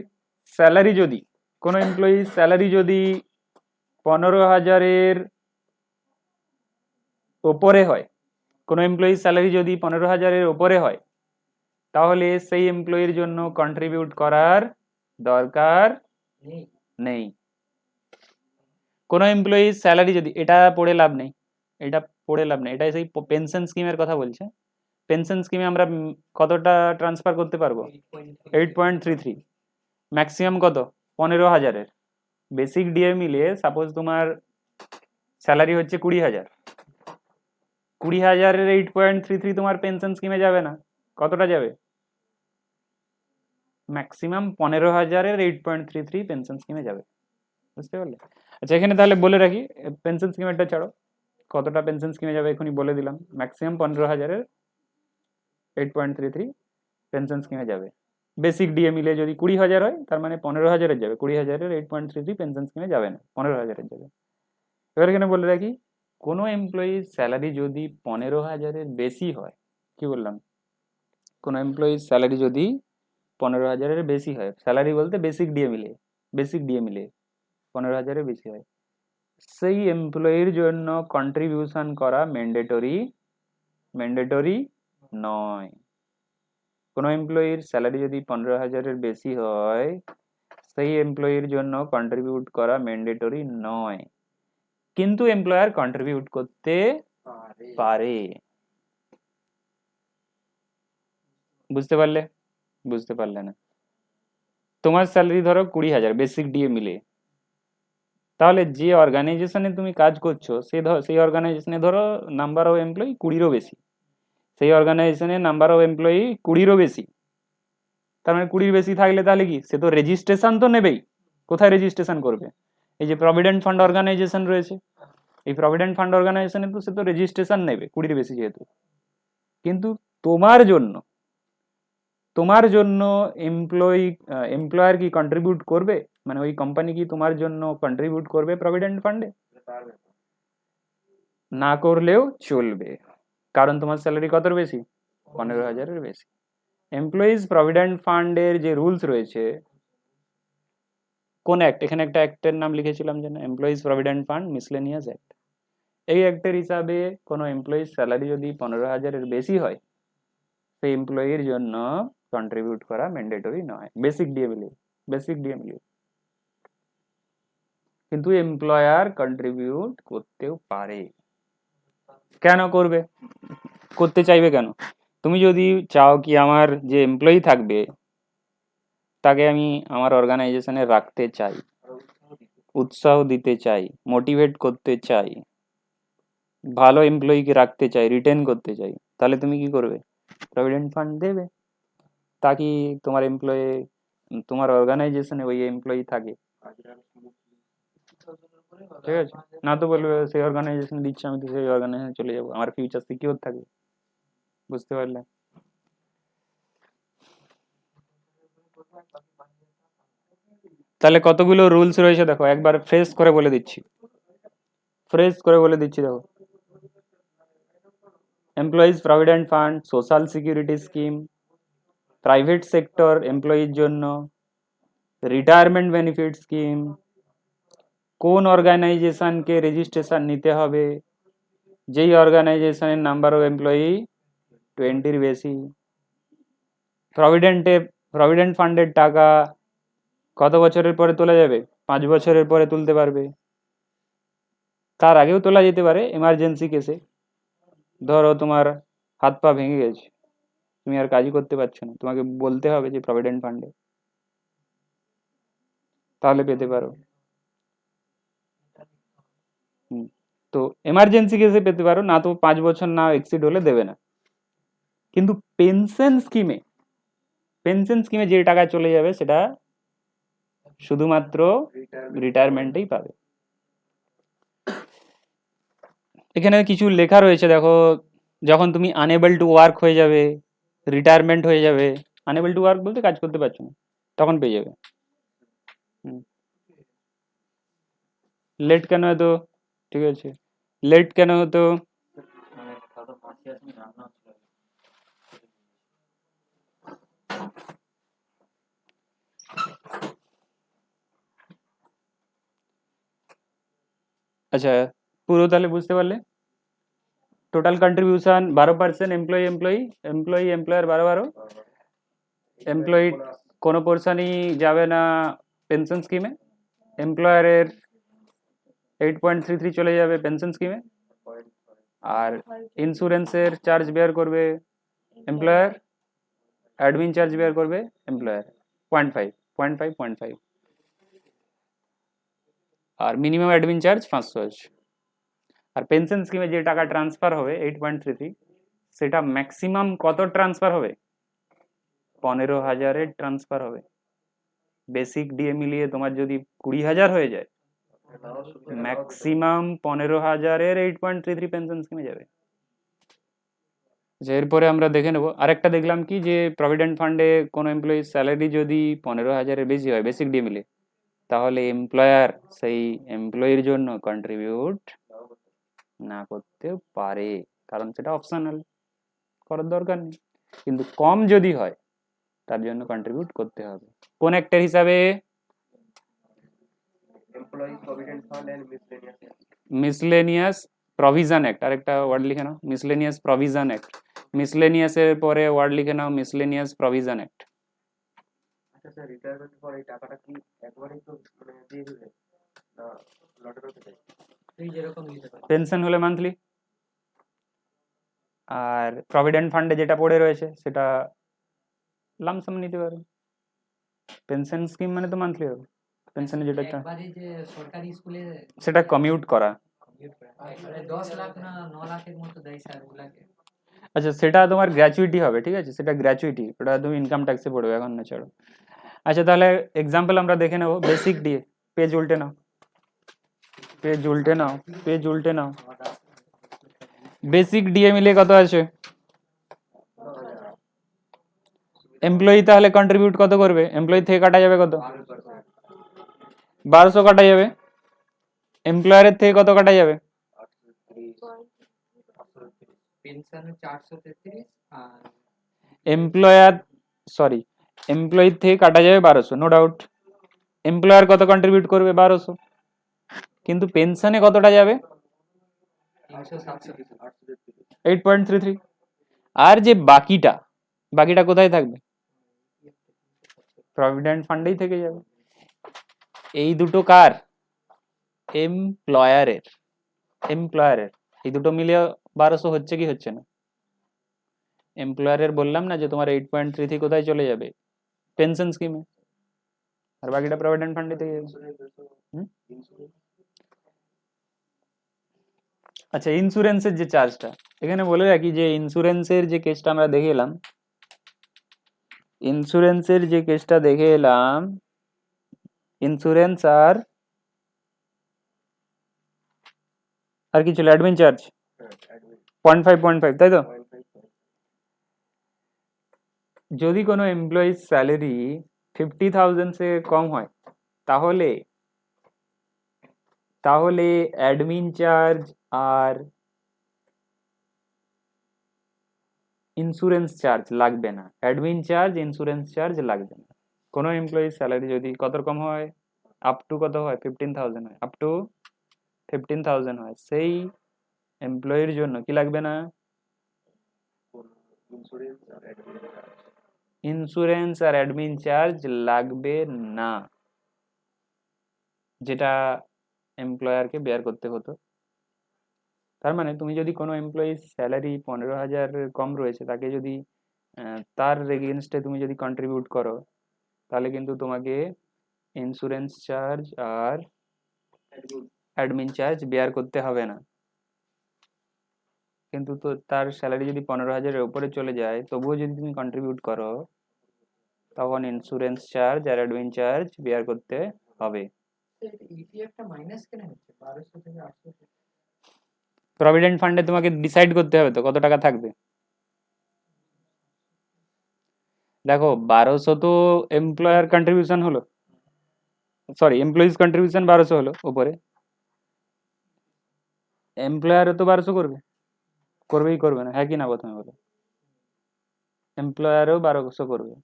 স্যালারি যদি, কোনো এমপ্লয়ির স্যালারি যদি 15,000-এর ওপরে হয়, কোনো এমপ্লয়ির স্যালারি যদি 15,000-এর ওপরে হয়, তাহলে সেই এমপ্লয়ির জন্য কন্ট্রিবিউট করার দরকার নেই। নেই। কোনো এমপ্লয়ির স্যালারি যদি, এটা পড়ে লাভ নেই, এটা পড়ে লাভ নেই, এটা সেই পেনশন স্কিমের কথা বলছে। পেনশন স্কিমে আমরা কতটা ট্রান্সফার করতে পারবো? 8.33। ম্যাক্সিমাম কত? 15,000-এর। বেসিক ডিএ মিলিয়ে সাপোজ তোমার স্যালারি হচ্ছে 20,000, 20,000-এর 8.33 তোমার পেনশন স্কিমে যাবে না, কতটা যাবে? ম্যাক্সিমাম 15,000-এর 8.33 পেনশন স্কিমে যাবে। বুঝতে পারলে? আচ্ছা এখানে তাহলে বলে রাখি, পেনশন স্কিমেরটা ছাড়ো, কতটা পেনশন স্কিমে যাবে এখনই বলে দিলাম। ম্যাক্সিমাম 15,000-এর 8.33 পেনশন স্কিমে যাবে। বেসিক ডিএ মিলে যদি 20,000 হয় তার মানে 15,000-এর যাবে, 20,000-এর 8.33 পেনশন স্কিমে যাবে না, 15,000-এর যাবে। এবার এখানে বলে রাখি কোনো এমপ্লয়ির স্যালারি যদি 15,000-এর বেশি হয়, কি বললাম, কোনো এমপ্লয়ির স্যালারি যদি 15,000-এর বেশি হয়, স্যালারি বলতে বেসিক ডিএ মিলে 15,000-এর বেশি হয়, সেই এমপ্লয়ির জন্য কন্ট্রিবিউশন করা ম্যান্ডেটরি নয়। কোনো এমপ্লয়ির স্যালারি যদি 15,000-এর বেশি হয়, সেই এমপ্লয়ির জন্য কন্ট্রিবিউট করা ম্যান্ডেটরি নয়, কিন্তু এমপ্লয়ার কন্ট্রিবিউট করতে পারে। বুঝতে পারলে? বুঝতে পারলে না? তোমার স্যালারি ধরো 20,000 বেসিক ডিএ মিলে, তাহলে যে অর্গানাইজেশনে তুমি কাজ করছো সেই অর্গানাইজেশনে ধরো নাম্বার অফ এমপ্লয়ি 20-এরও বেশি, সেই অর্গানাইজেশনে নাম্বার অফ এমপ্লয়ি 20-এরও বেশি, তার মানে 20 বেশি থাকলে তাহলে কি, সে তো রেজিস্ট্রেশন তো নেবেই। কোথায় রেজিস্ট্রেশন করবে? এই যে প্রভিডেন্ট ফান্ড অর্গানাইজেশন রয়েছে, এই প্রভিডেন্ট ফান্ড অর্গানাইজেশনে তো সে তো রেজিস্ট্রেশন নেবে 20-এর বেশি যেহেতু। কিন্তু তোমার জন্য তোমার জন্য এমপ্লয়ার কি কন্ট্রিবিউট করবে, মানে ওই কোম্পানি কি তোমার জন্য কন্ট্রিবিউট করবে প্রভিডেন্ট ফান্ডে? না করলেও চলবে, কারণ তোমার স্যালারি কতর বেশি? 15,000-এর বেশি। এমপ্লয়িজ প্রভিডেন্ট ফান্ডের যে রুলস রয়েছে, কোন অ্যাক্ট, এখানে একটা অ্যাক্টের নাম লিখেছিলাম যেন, employees provident fund miscellaneous act. এই অ্যাক্টের হিসাবে কোনো এমপ্লয়িজ স্যালারি যদি 15,000-এর বেশি হয়, সেই এমপ্লয়ির জন্য কন্ট্রিবিউট করা ম্যান্ডেটরি নয়, বেসিক ডিএ মিলিয়ে। কিন্তু এমপ্লয়ার কন্ট্রিবিউট করতেও পারে। কেন করবে, করতে চাইবে কেন? তুমি যদি চাও কি আমার যে এমপ্লয়ি থাকবে তাকে আমি আমার অর্গানাইজেশনে রাখতে চাই, উৎসাহ দিতে চাই, মোটিভেট করতে চাই, ভালো এমপ্লয়িকে রাখতে চাই, রিটেন করতে চাই, তাহলে তুমি কি করবে? প্রভিডেন্ট ফান্ড দেবে, তাকি তোমার এমপ্লয়ি, তোমার অর্গানাইজেশনে ওই এমপ্লয়ি থাকে। ঠিক আছে, না তো বলবে সেই অর্গানাইজেশন দিচ্ছে, আমি তো সেই অর্গানাইজেশনে চলে যাবো, আমার ফিউচার সিকিউর থাকবে। বুঝতে পারলে? তাহলে কতগুলো রুলস রয়েছে দেখো, একবার ফ্রেশ করে বলে দিচ্ছি, দেখো। Employees provident fund, social security scheme, private sector এমপ্লয়ির জন্য, রিটায়ারমেন্ট বেনিফিট স্কিম, কোন অর্গানাইজেশনকে রেজিস্ট্রেশন নিতে হবে, যেই অর্গানাইজেশনের নাম্বার অফ এমপ্লয়ি 20-এর বেশি, প্রভিডেন্ট ফান্ডের টাকা কত বছরের পরে তোলা যাবে? 5 বছরের পরে তুলতে পারবে, তার আগেও তোলা যেতে পারে এমার্জেন্সি কেসে। ধরো তোমার হাত পা ভেঙে গেছে, তুমি আর কাজই করতে পারছো না, তোমাকে বলতে হবে যে প্রভিডেন্ট ফান্ডে, তাহলে পেতে পারো। তো এমার্জেন্সি কেসে পেতে পারো, না তো 5 বছর না এক্সিড হলে দেবে না। কিন্তু পেনশন স্কিমে যে টাকা চলে যাবে সেটা শুধুমাত্র রিটায়ারমেন্টেই পাবে। এখানে কিছু লেখা রয়েছে দেখো, যখন তুমি আনএবল টু ওয়ার্ক হয়ে যাবে, রিটায়ারমেন্ট হয়ে যাবে, আনএবল টু ওয়ার্ক বলতে কাজ করতে পারছো না, তখন পেয়ে যাবে। লেট কেন হতো? ঠিক আছে, লেট কেন হতো? আচ্ছা, পুরো তাহলে বুঝতে পারলে? টোটাল কন্ট্রিবিউশন 12%, এমপ্লয়ার 12, এমপ্লয়ি কোনো পোর্শনই যাবে না পেনশন স্কিমে, এমপ্লয়ারের 8.33 চলে যাবে পেনশন স্কিমে, আর ইন্স্যুরেন্সের চার্জ বেয়ার করবে এমপ্লয়ার, অ্যাডমিন চার্জ বেয়ার করবে এমপ্লয়ার 0.5, আর মিনিমাম অ্যাডমিন চার্জ 500 আছে। আর পেনশন স্কিমে যে টাকা ট্রান্সফার হবে 8.33, সেটা ম্যাক্সিমাম কত ট্রান্সফার হবে? 15,000-এর ট্রান্সফার হবে। বেসিক ডিএ মিলিয়ে তোমার যদি 20,000 হয়ে যায়, ম্যাক্সিমাম 15,000-এর 8.33 পেনশন স্কিমে যাবে। এরপরে আমরা দেখে নেবো আরেকটা, দেখলাম কি যে প্রভিডেন্ট ফান্ডে কোনো এমপ্লয়ির স্যালারি যদি 15,000-এর বেশি হয় বেসিক ডিএ মিলে, তাহলে এমপ্লয়ার সেই এমপ্লয়ির জন্য কন্ট্রিবিউট না করতে পারে, কারণ সেটা অপশনাল, করার দরকার নেই। কিন্তু কম যদি হয় তার জন্য কন্ট্রিবিউট করতে হবে। কোন অ্যাক্টের হিসাবে? Employees Provident Fund and Miscellaneous. Miscellaneous provision act, আরেকটা ওয়ার্ড লিখে নাও, মিসলেনিয়াস প্রভিশন অ্যাক্ট। মিসলেনিয়াসের পরে ওয়ার্ড লিখে নাও, মিসলেনিয়াস প্রভিশন অ্যাক্ট। আচ্ছা স্যার, রিটায়ারমেন্ট পর এই টাকাটা কি একবারেই তো মানে দিয়ে দিবে না লটের হতে? তুই যেরকম দিতে পারিস। পেনশন হলে মান্থলি, আর প্রভিডেন্ট ফান্ডে যেটা পড়ে রয়েছে সেটা লামসাম নিতে পারবে। পেনশন স্কিম মানে তো মান্থলি হবে, পেনশনে যেটা একবারে যে সরকারি স্কুলে সেটা কমিউট করা। commute করে। একবারে 10 লাখ না 9 লাখের মতো দেয় স্যার ওগুলাকে। আচ্ছা, সেটা তোমার গ্র্যাচুইটি হবে, ঠিক আছে, সেটা গ্র্যাচুইটি, ওটা তুমি ইনকাম ট্যাক্সে পড়বে, এখন না ছাড়ো। আচ্ছা, তাহলে এক্সাম্পল আমরা দেখে নেবো। বেসিক ডিএ, পেজ উল্টে নাও, পেজ উল্টে নাও, পেজ উল্টে নাও। বেসিক ডিএ মিলে কত আছে? এমপ্লয়ি তাহলে কন্ট্রিবিউট কত করবে? এমপ্লয়ি থেকে কাটা যাবে কত? 1200 কাটা যাবে। এমপ্লয়ারের থেকে কত কাটা যাবে? পেনশনে 433 আর এমপ্লয়ার, সরি, এমপ্লয়ি থেকে কাটা যাবে 1200, নো ডাউট। এমপ্লয়ার কত কন্ট্রিবিউট করবে? 1200। কিন্তু পেনশনে কতটা যাবে? 8.33। আর যে বাকিটা, বাকিটা কোথায় থাকবে? প্রভিডেন্ট ফান্ডেই থেকে যাবে। এই দুটো কার? এমপ্লয়ারের। এমপ্লয়ারের এই দুটো মিলে 1200 হচ্ছে কি হচ্ছে না? এমপ্লয়ারের বললাম না যে তোমার 8.33 কোথায় চলে যাবে? পেনশন স্কিমে, আর বাকিটা প্রভিডেন্ট ফান্ডে থেকে যাবে। আচ্ছা, ইন্স্যুরেন্সের যে চার্জটা, এখানে বলে রাখি যে ইন্স্যুরেন্সের যে কেসটা আমরা দেখে এলাম, ইন্স্যুরেন্সের যে কেসটা দেখে এলাম, ইন্স্যুরেন্স আর কি ছিল? অ্যাডমিন চার্জ 0.5, তাই তো? যদি কোনো এমপ্লয়ির স্যালারি 50,000 সে কম হয়, তাহলে তাহলে অ্যাডমিন চার্জ আর ইন্স্যুরেন্স চার্জ লাগবে না। অ্যাডমিন চার্জ, ইন্স্যুরেন্স চার্জ লাগবে না। কোনো এমপ্লয়ির স্যালারি যদি কত রকম হয়, আপ টু কত হয়? 15,000 হয়, আপ টু 15,000 হয়, সেই এমপ্লয়ির জন্য কি লাগবে না? ইন্স্যুরেন্স আর অ্যাডমিন চার্জ লাগবে না, যেটা এমপ্লয়ারকে বেয়ার করতে হতো। তার মানে তুমি যদি কোনো এমপ্লয়ির স্যালারি 15,000 কম রয়েছে, তাকে যদি তার এগেনস্টে তুমি যদি কন্ট্রিবিউট করো, তাহলে কিন্তু তোমাকে ইন্স্যুরেন্স চার্জ আর অ্যাডমিন চার্জ বেয়ার করতে হবে না। কিন্তু তো তার স্যালারি যদি 15,000-এর উপরে চলে যায়, তবুও যদি তুমি কন্ট্রিবিউট করো, তখন ইন্স্যুরেন্স চার্জ আর অ্যাডমিন চার্জ বেয়ার করতে হবে। ইপিএফটা মাইনাস কেন হচ্ছে 1200 থেকে 800? প্রভিডেন্ট ফান্ডে তোমাকে ডিসাইড করতে হবে তো কত টাকা থাকবে। দেখো, 1200 তো এমপ্লয়ার কন্ট্রিবিউশন হলো, সরি, এমপ্লয়িজ কন্ট্রিবিউশন 1200 হলো উপরে। এমপ্লয়ারও তো 1200 করবে, করবেই করবে না, হ্যাঁ কি না? প্রথমে বলো, এমপ্লয়ারও 1200 করবে।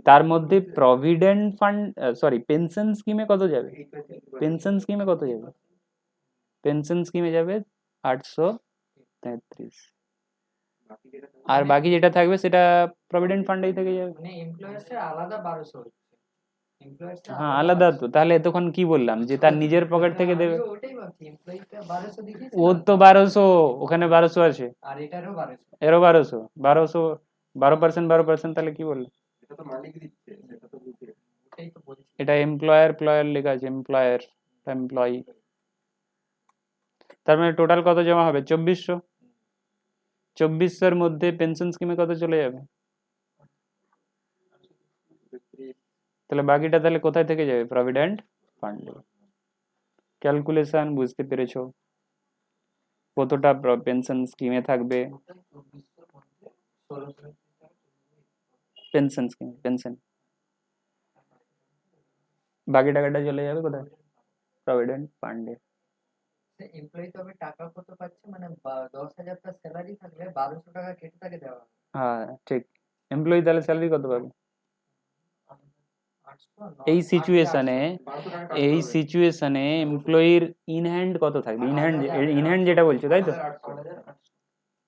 তার মধ্যে প্রভিডেন্ট ফান্ড, সরি, পেনশন স্কিমে কত যাবে? পেনশন স্কিমে কত যাবে? পেনশন স্কিমে যাবে 833, আর বাকি যেটা থাকবে সেটা প্রভিডেন্ট ফান্ডেই থেকে যাবে। মানে এমপ্লয়ার্সের আলাদা 1200 হচ্ছে। এমপ্লয়ার্সের হ্যাঁ, আলাদা তো। তাহলে এতক্ষণ কি বললাম যে তার নিজের পকেট থেকে দেবে? ওটাই ভাবছি, এমপ্লয়িটা 1200 দেখিয়েছে ওর না? তো 1200, ওখানে 1200 আছে, আর এটারও 1200। এরও 1200, 1200, 12%, 12%, তাহলে কি বললো? এটা তো মালিক দিচ্ছে, সেটা তো বুঝে। ওটাই তো বলছি। এটা এমপ্লয়ার প্লয়ার লেখা আছে, এমপ্লয়ার, এমপ্লয়ি। তার মানে টোটাল কত জমা হবে? 2400। 2400-এর মধ্যে পেনশন স্কিমে কত চলে যাবে? তাহলে বাকিটা তাহলে কোথায় থেকে যাবে? প্রভিডেন্ট ফান্ডে। ক্যালকুলেশন বুঝতে পেরেছো? কতটা পেনশন স্কিমে থাকবে? 1600 পেনশন স্কিম, পেনশন, বাকি টাকাটা চলে যাবে কোথায়? প্রভিডেন্ট ফান্ডে। আচ্ছা এমপ্লয়ি তবে টাকা কত পাচ্ছে মানে 10,000 তার স্যালারি থাকলে 1200 টাকা কেটে তাকে দেওয়া হবে হ্যাঁ ঠিক, এমপ্লয়ি তাহলে স্যালারি কত পাবে 800 এই 9 সিচুয়েশনে? 1200 টাকা এই কাটতে হবে। সিচুয়েশনে এমপ্লয়ির ইন হ্যান্ড কত থাকবে? ইন হ্যান্ড যেটা বলছো তাই তো,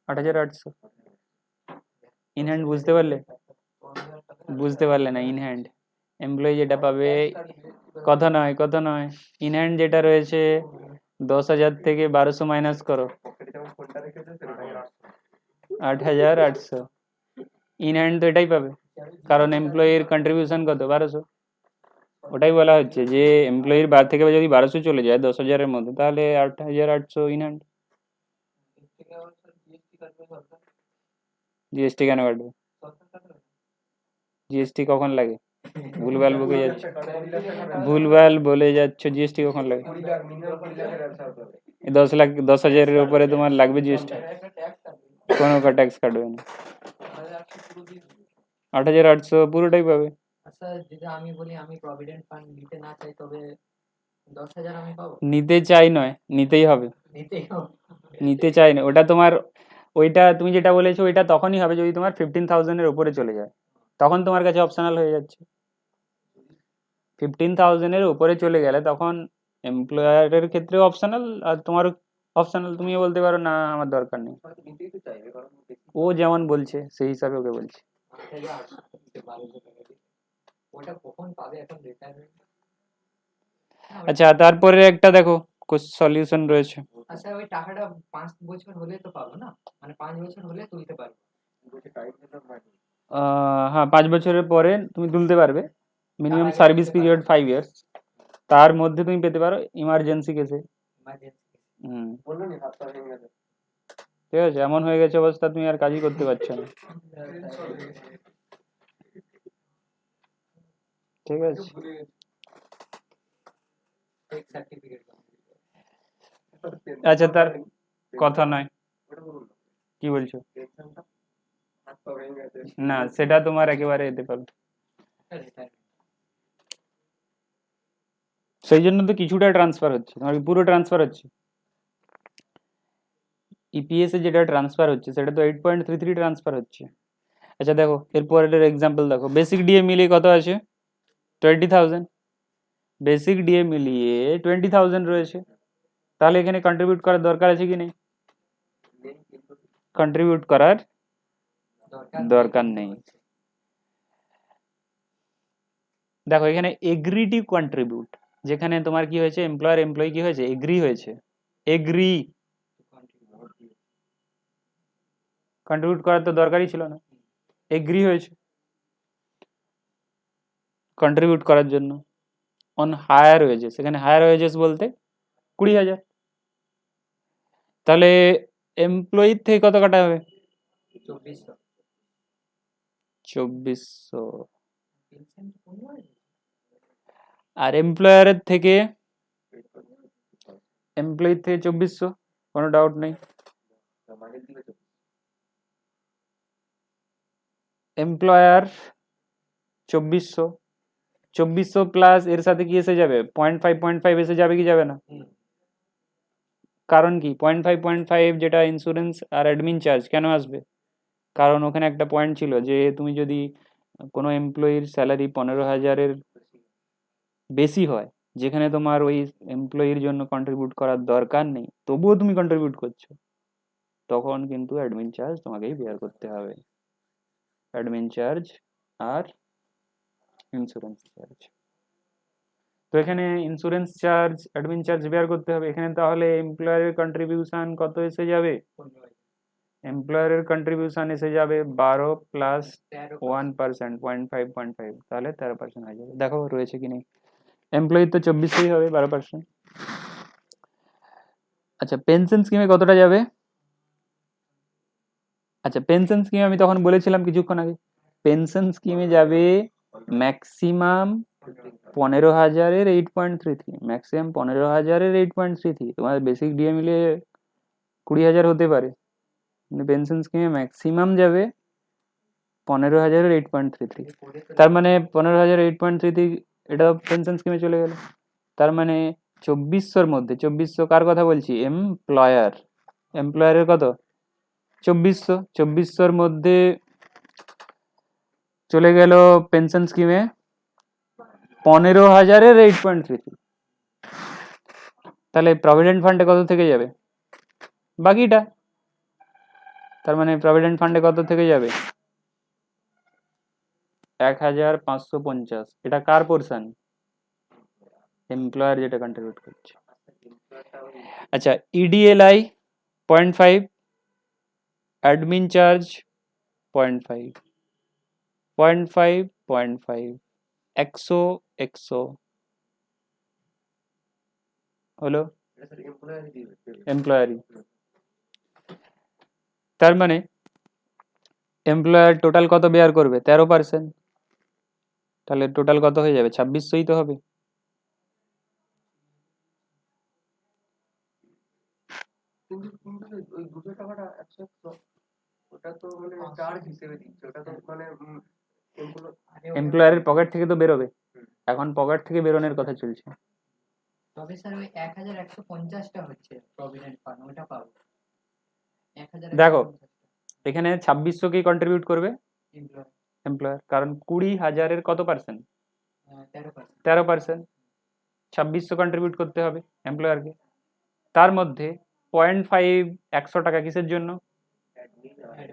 8,800। ইন হ্যান্ড বুঝতে পারলে? বুঝতে পারলে না? ইন হ্যান্ড এমপ্লয়ি যেটা পাবে, কথা নয়, ইন হ্যান্ড যেটা রয়েছে 10,000 থেকে 1200 মাইনাস করো, পকেটে যেমন ফোনটা রেখেছে সেটা 8,800। ইন হ্যান্ড তো এটাই পাবে, কারণ এমপ্লয়ির কন্ট্রিবিউশন কত? 1200। ওটাই বলা হচ্ছে যে এমপ্লয়ির বার থেকে যদি 1200 চলে যায় 10,000-এর মধ্যে, তাহলে 8,800 ইন হ্যান্ড। এর থেকে আবার স্যার জিএসটি কাটবে সরকার, জিএসটি কেন কাটবে? সরকার কাটবে না। জিএসটি কখন লাগে? ভুলভাল বকে যাচ্ছ, 20 লাখ টাকা ভুলভাল বলে যাচ্ছ। জিএসটি কখন লাগে? 20 লাখ মিনিমাম 20 লাখের ব্যবসা হতে হবে। 10 লাখ, 10,000-এর উপরে তোমার লাগবে জিএসটি? সরকারের একটা ট্যাক্স কাটবে, কোনো ট্যাক্স কাটবে না, 8,800 পুরো দিয়ে দেবে। 8,800 পুরোটাই পাবে। আচ্ছা যদি আমি বলি আমি প্রভিডেন্ট ফান্ড নিতে না চাই তবে 10,000 আমি পাবো নিতে চাই নয়, নিতেই হবে। নিতেই হবে নিতে চাই না, ওটা তোমার, ওইটা তুমি যেটা বলেছো ওইটা তখনই হবে যদি তোমার 15,000-এর উপরে চলে যায়, তখন তোমার কাছে অপশনাল হয়ে যাচ্ছে। 15,000-এর উপরে চলে গেলে তখন এমপ্লয়ারের ক্ষেত্রেও অপশনাল, আর তোমার অপশনাল, তুমিও বলতে পারো না আমার দরকার নেই। হয়তো নিতেই তো চাইবে, কারণ বেশি ও যেমন বলছে সেই হিসাবে ওকে বলছি। 8,800 দিতে 1200 টাকা দিয়ে ওটা কখন পাবে এখন রিটায়ারমেন্ট আচ্ছা তারপরে একটা দেখো সলিউশন রয়েছে। আচ্ছা ওই টাকাটা 5 বছর হলে তো পাবো না মানে 5 বছর হলে তুলতে পারবো বলছে টাইম দিতে হয়। হ্যাঁ 5 বছরের পরে তুমি তুলতে পারবে, মিনিমাম আগে সার্ভিস তুলতে পিরিয়ড 5 ইয়ার্স, তার মধ্যে তুমি পেতে পারো ইমার্জেন্সি কেসে। ইমার্জেন্সি বললো নি হাত পা ভেঙে গেছে। ঠিক আছে, এমন হয়ে গেছে অবস্থা তুমি আর কাজই করতে পারছো না, ঠিক আছে। টেক সার্টিফিকেট আচ্ছা তার কথা নয়, ওটা বলুন না, কি বলছো? পেনশনটা হাত পা ভেঙে গেছে। না সেটা তোমার একেবারে যেতে পারবে, সেই জন্য তো কিছুটা ট্রান্সফার হচ্ছে, তোমার কি পুরো ট্রান্সফার হচ্ছে? ইপিএস এ যেটা ট্রান্সফার হচ্ছে সেটা তো 8.33 ট্রান্সফার হচ্ছে। আচ্ছা দেখো এরপরের এক্সাম্পল দেখো, বেসিক ডিএ মিলিয়ে কত আছে? 20,000। বেসিক ডিএ মিলিয়ে 20,000 রয়েছে, তাহলে এখানে কন্ট্রিবিউট করার দরকার আছে কি নেই? নেই, কিন্তু কন্ট্রিবিউট করার দরকার নেই। দেখো এখানে এগ্রি টু কন্ট্রিবিউট, যেখানে তোমার কি হয়েছে, এমপ্লয়ার এমপ্লয়ি কি হয়েছে, এগ্রি হয়েছে, এগ্রি। কন্ট্রিবিউট করার তো দরকারই ছিল না, এগ্রি হয়েছে কন্ট্রিবিউট করার জন্য। অন হায়ার ওয়েজেস, এখানে হায়ার ওয়েজেস বলতে 20,000, তাহলে এমপ্লয়ির থেকে কত কাটা হবে? 2400 2400। পেনশন কমে যাবে আর এমপ্লয়ারের থেকে, এমপ্লয়ির থেকে 2400, কোনো ডাউট নেই। মাইনে দিবে তো। এমপ্লয়ার 2400, 2400 প্লাস এর সাথে কি এসে যাবে? 0.5 এসে যাবে কি যাবে না? কারণ কি 0.5 যেটা ইন্স্যুরেন্স আর অ্যাডমিন চার্জ কেন আসবে? কারণ ওখানে একটা পয়েন্ট ছিল যে তুমি যদি কোনো এমপ্লয়ির স্যালারি 15,000-এর বেশি হয়, যেখানে তোমার ওই এমপ্লয়ির জন্য কন্ট্রিবিউট করার দরকার নেই, তবুও তুমি কন্ট্রিবিউট করছো, তখন কিন্তু অ্যাডমিন চার্জ তোমাকেই বেয়ার করতে হবে, অ্যাডমিন চার্জ আর ইন্স্যুরেন্স চার্জ। তো এখানে insurance charge, admin charge bear করতে হবে এখানে, তাহলে এমপ্লয়ারের কন্ট্রিবিউশন কত এসে যাবে? এমপ্লয়ারের কন্ট্রিবিউশন এসে যাবে 12 প্লাস 1%, 0.5, তাহলে 13% হয়ে যাবে। দেখো রয়েছে কি নেই, এমপ্লয়ির তো 2400ই হবে, 12%। আচ্ছা পেনশন স্কিমে কতটা যাবে? আচ্ছা পেনশন স্কিমে আমি তখন বলেছিলাম কিছুক্ষণ আগে, পেনশন স্কিমে যাবে ম্যাক্সিমাম 15,000-এর 8.33, ম্যাক্সিমাম 15,000-এর 8.33। তোমার বেসিক ডিএ মিলে 20,000 হতে পারে, কিন্তু পেনশন স্কিমে ম্যাক্সিমাম যাবে 15,000-এর 8.33। তার মানে 15,000 8.33 এটা পেনশন স্কিমে চলে গেল, তার মানে 2400 মধ্যে 2400 কার কথা বলছি এমপ্লয়ারের কত 2400 মধ্যে চলে গেল পেনশন স্কিমে 15,000-এর 8.33 তাহলে প্রভিডেন্ট ফান্ডে কত থেকে যাবে বাকিটা তার মানে প্রভিডেন্ট ফান্ডে কত থেকে যাবে 1,550 এটা কার পোরশন এমপ্লয়ার যেটা কন্ট্রিবিউট করছে আচ্ছা ইডিএলআই 0.5 অ্যাডমিন চার্জ 0.5 0.5 100 হলো এটা স্যার এমপ্লয়ারই দিবে এমপ্লয়ারি তার মানে এমপ্লয়ার টোটাল কত বেয়ার করবে 13% তাহলে টোটাল কত হয়ে যাবে 2600ই তো হবে কিন্তু ওই 200 টাকাটা 100 ওটা তো মানে চার্জ হিসেবে দিচ্ছে ওটা তো মানে এমপ্লয়ারের পকেট থেকে তো বেরোবে এখন পকেট থেকে বেরোনোর কথা চলছে তবে স্যার ওই 1150টা হচ্ছে প্রভিডেন্ট ফান্ড ওটা পাবো 1150 দেখো এখানে 2600 কে কন্ট্রিবিউট করবে এমপ্লয় এমপ্লয়ার কারণ 20,000-এর কত পার্সেন্ট 13% 13% 2600 কন্ট্রিবিউট করতে হবে এমপ্লয়ারকে তার মধ্যে 0.5 100 টাকা কিসের জন্য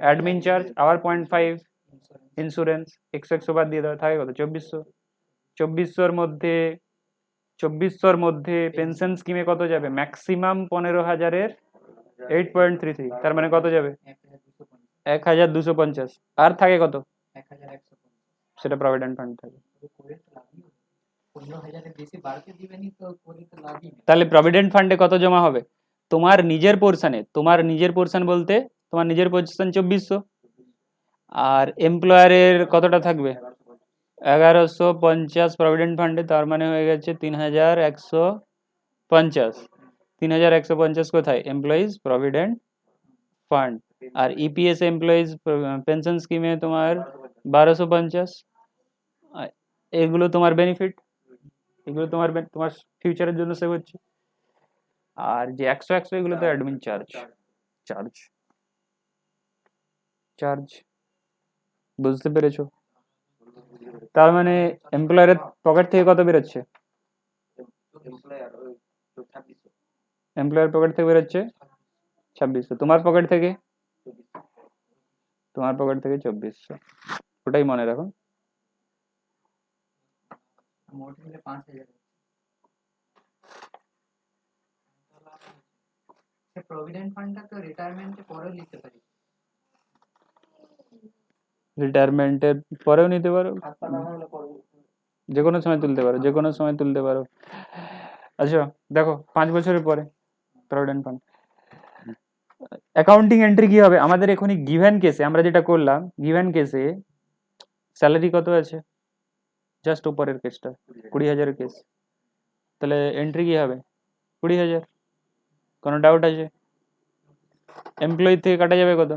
অ্যাডমিন চার্জ আবার 0.5 ইন্স্যুরেন্স 100 বাদ দিয়ে দেওয়া থাকে কত 2400 মধ্যে পেনশন স্কিমে কত যাবে ম্যাক্সিমাম 15,000-এর 8.33 তার মানে কত যাবে 1,250 আর থাকে কত 1150 সেটা প্রভিডেন্ট ফান্ড থাকে করে তো লাভই হবে 15,000-এর বেশি বাড়তে দিবেনি তো করে তো লাভই নেই তাহলে প্রভিডেন্ট ফান্ডে কত জমা হবে তোমার নিজের পোরশন বলতে তোমার নিজের পোরশন 2400 আর এমপ্লয়ারের কতটা থাকবে 1150 প্রভিডেন্ট ফান্ডে তার মানে হয়ে গেছে 3,150 3,150 কোথায় এমপ্লয়িজ প্রভিডেন্ট ফান্ড আর ইপিএস এমপ্লয়িজ পেনশন স্কিমে তোমার 1250 এগুলো তোমার বেনিফিট এগুলো তোমার ফিউচারের জন্য সেভ হচ্ছে আর যে 100 এগুলো তো অ্যাডমিন চার্জ বুঝতে পেরেছো তার মানে এমপ্লয়ারের পকেট থেকে কত বেরোচ্ছে এমপ্লয়ার ওই 2600 এমপ্লয়ার পকেট থেকে বেরোচ্ছে 2600 তোমার পকেট থেকে 2400 ওটাই মনে রাখো মোট মিলে 5,000 প্রভিডেন্ট ফান্ডটা তো রিটায়ারমেন্টের পরেও নিতে পারি রিটায়ারমেন্টের পরেও নিতে পারো খাতা না হলে পরে যে কোনো সময় তুলতে পারো আচ্ছা দেখো 5 বছরের পরে প্রভিডেন্ট ফান্ড অ্যাকাউন্টিং এন্ট্রি কি হবে আমাদের এখনই গিভেন কেসে আমরা যেটা করলাম গিভেন কেসে স্যালারি কত আছে জাস্ট উপরের কেসটা 20,000-এর কেস তাহলে এন্ট্রি কি হবে 20,000 কোনো ডাউট আছে এমপ্লয়ি থেকে কাটা যাবে কত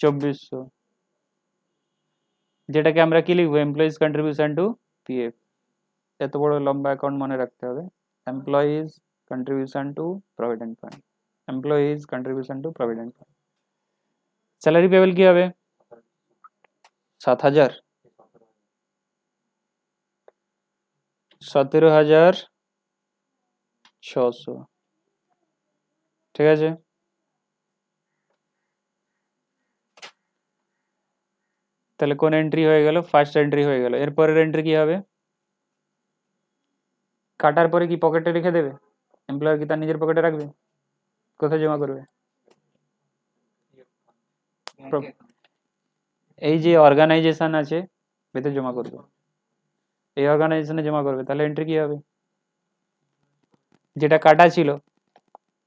2400 যেটাকে আমরা কি লিখবো এমপ্লয়িজ কন্ট্রিবিউশন টু পিএফ এত বড় লম্বা অ্যাকাউন্ট মনে রাখতে হবে employees contribution to provident fund salary payable কি হবে 7,000 17,600 ঠিক আছে তাহলে কোন এন্ট্রি হয়ে গেল ফার্স্ট এন্ট্রি হয়ে গেল এরপরের এন্ট্রি কি হবে কাটার পরে কি পকেটে রেখে দেবে এমপ্লয়ার কি তার নিজের পকেটে রাখবে কোথায় জমা করবে এই যে অর্গানাইজেশন আছে এতে জমা করবে এই অর্গানাইজেশনে জমা করবে তাহলে এন্ট্রি কি হবে যেটা কাটা ছিল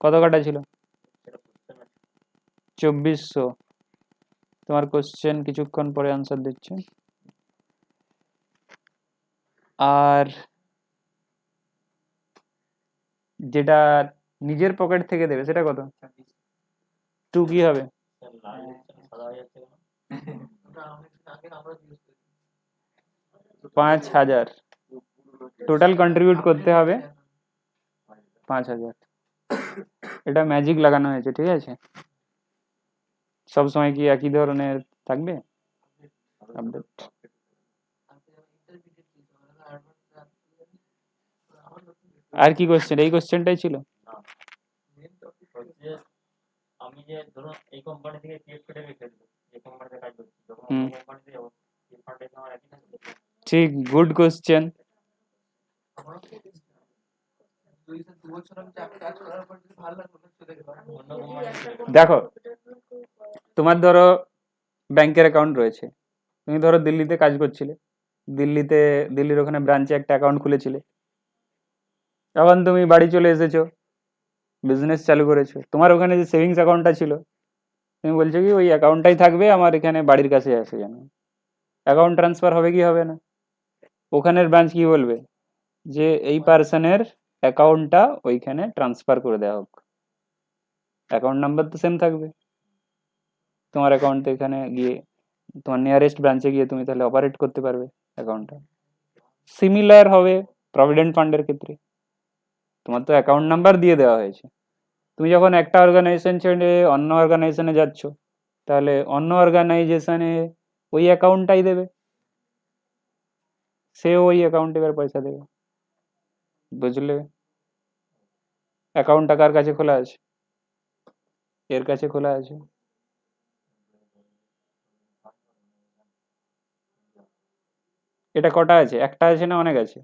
কত কাটা ছিল 2400 তোমার কোশ্চেন কিছুক্ষণ পরে আনসার দিচ্ছে আর যেটা নিজের পকেট থেকে দেবে সেটা কত 2 কি হবে 5,000 টোটাল কন্ট্রিবিউট করতে হবে 5,000। এটা ম্যাজিক লাগানো হয়েছে, ঠিক আছে? সব সময় কি একই ধরনের থাকবে আপডেট? আর কি কোশ্চেন? এই কোশ্চেনটাই ছিল। হচ্ছে আমি যে ধরুন এই কোম্পানি থেকে পিএফ কেটে রেখে দিল, যে কোম্পানিতে কাজ করছি, যখন হুম। অন্য কোম্পানিতে যাবো এই ফান্ডে আমার একই থাকবে। ঠিক, গুড কোশ্চেন। দু বছর আমি কাজ করার পর যদি ভালো লাগলো না চলে গেলাম অন্য কোম্পানি দেখো, তোমার ধরো ব্যাংকের অ্যাকাউন্ট রয়েছে, তুমি ধরো দিল্লিতে কাজ করছিলে, দিল্লির ওখানে ব্রাঞ্চে একটা অ্যাকাউন্ট খুলেছিলে, এখন তুমি বাড়ি চলে এসেছো, বিজনেস চালু করেছো, তোমার ওখানে যে সেভিংস অ্যাকাউন্টটা ছিল, তুমি বলছো কি ওই অ্যাকাউন্টটাই থাকবে আমার এখানে বাড়ির কাছে আসে যেন। অ্যাকাউন্ট ট্রান্সফার হবে কি হবে না? ওখানের ব্রাঞ্চ কি বলবে যে এই পার্সনের অ্যাকাউন্টটা ওইখানে ট্রান্সফার করে দেওয়া হোক, অ্যাকাউন্ট নাম্বার তো সেম থাকবে, তোমার অ্যাকাউন্টে এখানে গিয়ে তোমার নিয়ারেস্ট ব্রাঞ্চে গিয়ে তুমি তাহলে অপারেট করতে পারবে অ্যাকাউন্টটা। সিমিলার হবে প্রভিডেন্ট ফান্ডের ক্ষেত্রে, তোমার তো অ্যাকাউন্ট নাম্বার দিয়ে দেওয়া হয়েছে, তুমি যখন একটা অর্গানাইজেশন ছেড়ে অন্য অর্গানাইজেশনে যাচ্ছ, তাহলে অন্য অর্গানাইজেশনে ওই অ্যাকাউন্টটাই দেবে, সেও ওই অ্যাকাউন্টে এবার পয়সা দেবে, বুঝলে? অ্যাকাউন্টটা কার কাছে খোলা আছে? এর কাছে খোলা আছে। এটা কটা আছে? একটা আছে না অনেক আছে?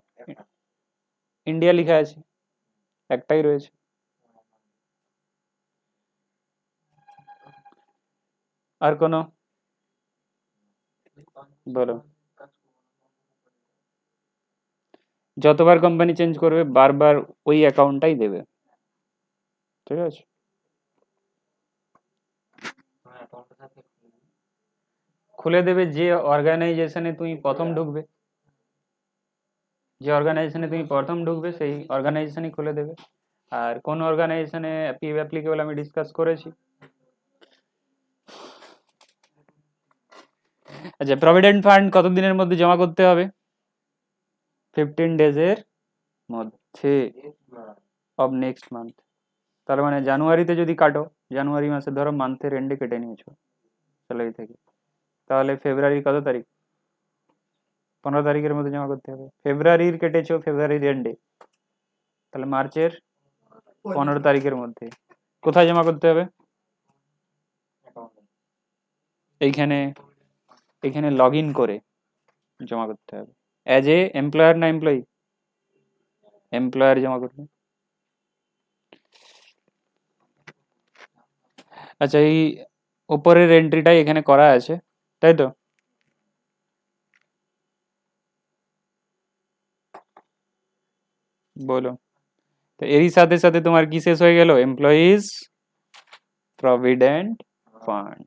ইন্ডিয়া লেখা আছে, একটাই রয়েছে। আর কোনো বলো। যতবার কোম্পানি চেঞ্জ করবে বারবার ওই অ্যাকাউন্টটাই দেবে, ঠিক আছে? অ্যাকাউন্টের সাথে খুলে দেবে যে অর্গানাইজেশনে তুমি প্রথম ঢুকবে, যে অর্গানাইজেশনে তুমি প্রথম ঢুকবে সেই অর্গানাইজেশনই খুলে দেবে। আর কোন অর্গানাইজেশনে পিএফ অ্যাপ্লিকেবল আমি ডিসকাস করেছি। আচ্ছা, প্রভিডেন্ট ফান্ড কত দিনের মধ্যে জমা করতে হবে? 15 ডেজের মধ্যে অফ নেক্সট মান্থ। তার মানে জানুয়ারিতে যদি কাটো, জানুয়ারি মাসে ধরো মান্থের এন্ডে কেটে নিয়েছো স্যালারি থেকে, তাহলে ফেব্রুয়ারির কত তারিখ? 15 তারিখের মধ্যে জমা করতে হবে। ফেব্রুয়ারির কেটেছো ফেব্রুয়ারির এন্ডে, তাহলে মার্চের 15 তারিখের মধ্যে কোথায় জমা করতে হবে? অ্যাকাউন্টে এইখানে, এখানে লগ ইন করে জমা করতে হবে। অ্যাজ এ এমপ্লয়ার না এমপ্লয়ি? এমপ্লয়ার জমা করবে। আচ্ছা, এই উপরের এন্ট্রিটাই এখানে করা আছে, তাই তো? বলো, তো এরই সাথে সাথে তোমার কি শেষ হয়ে গেল? Employees provident fund.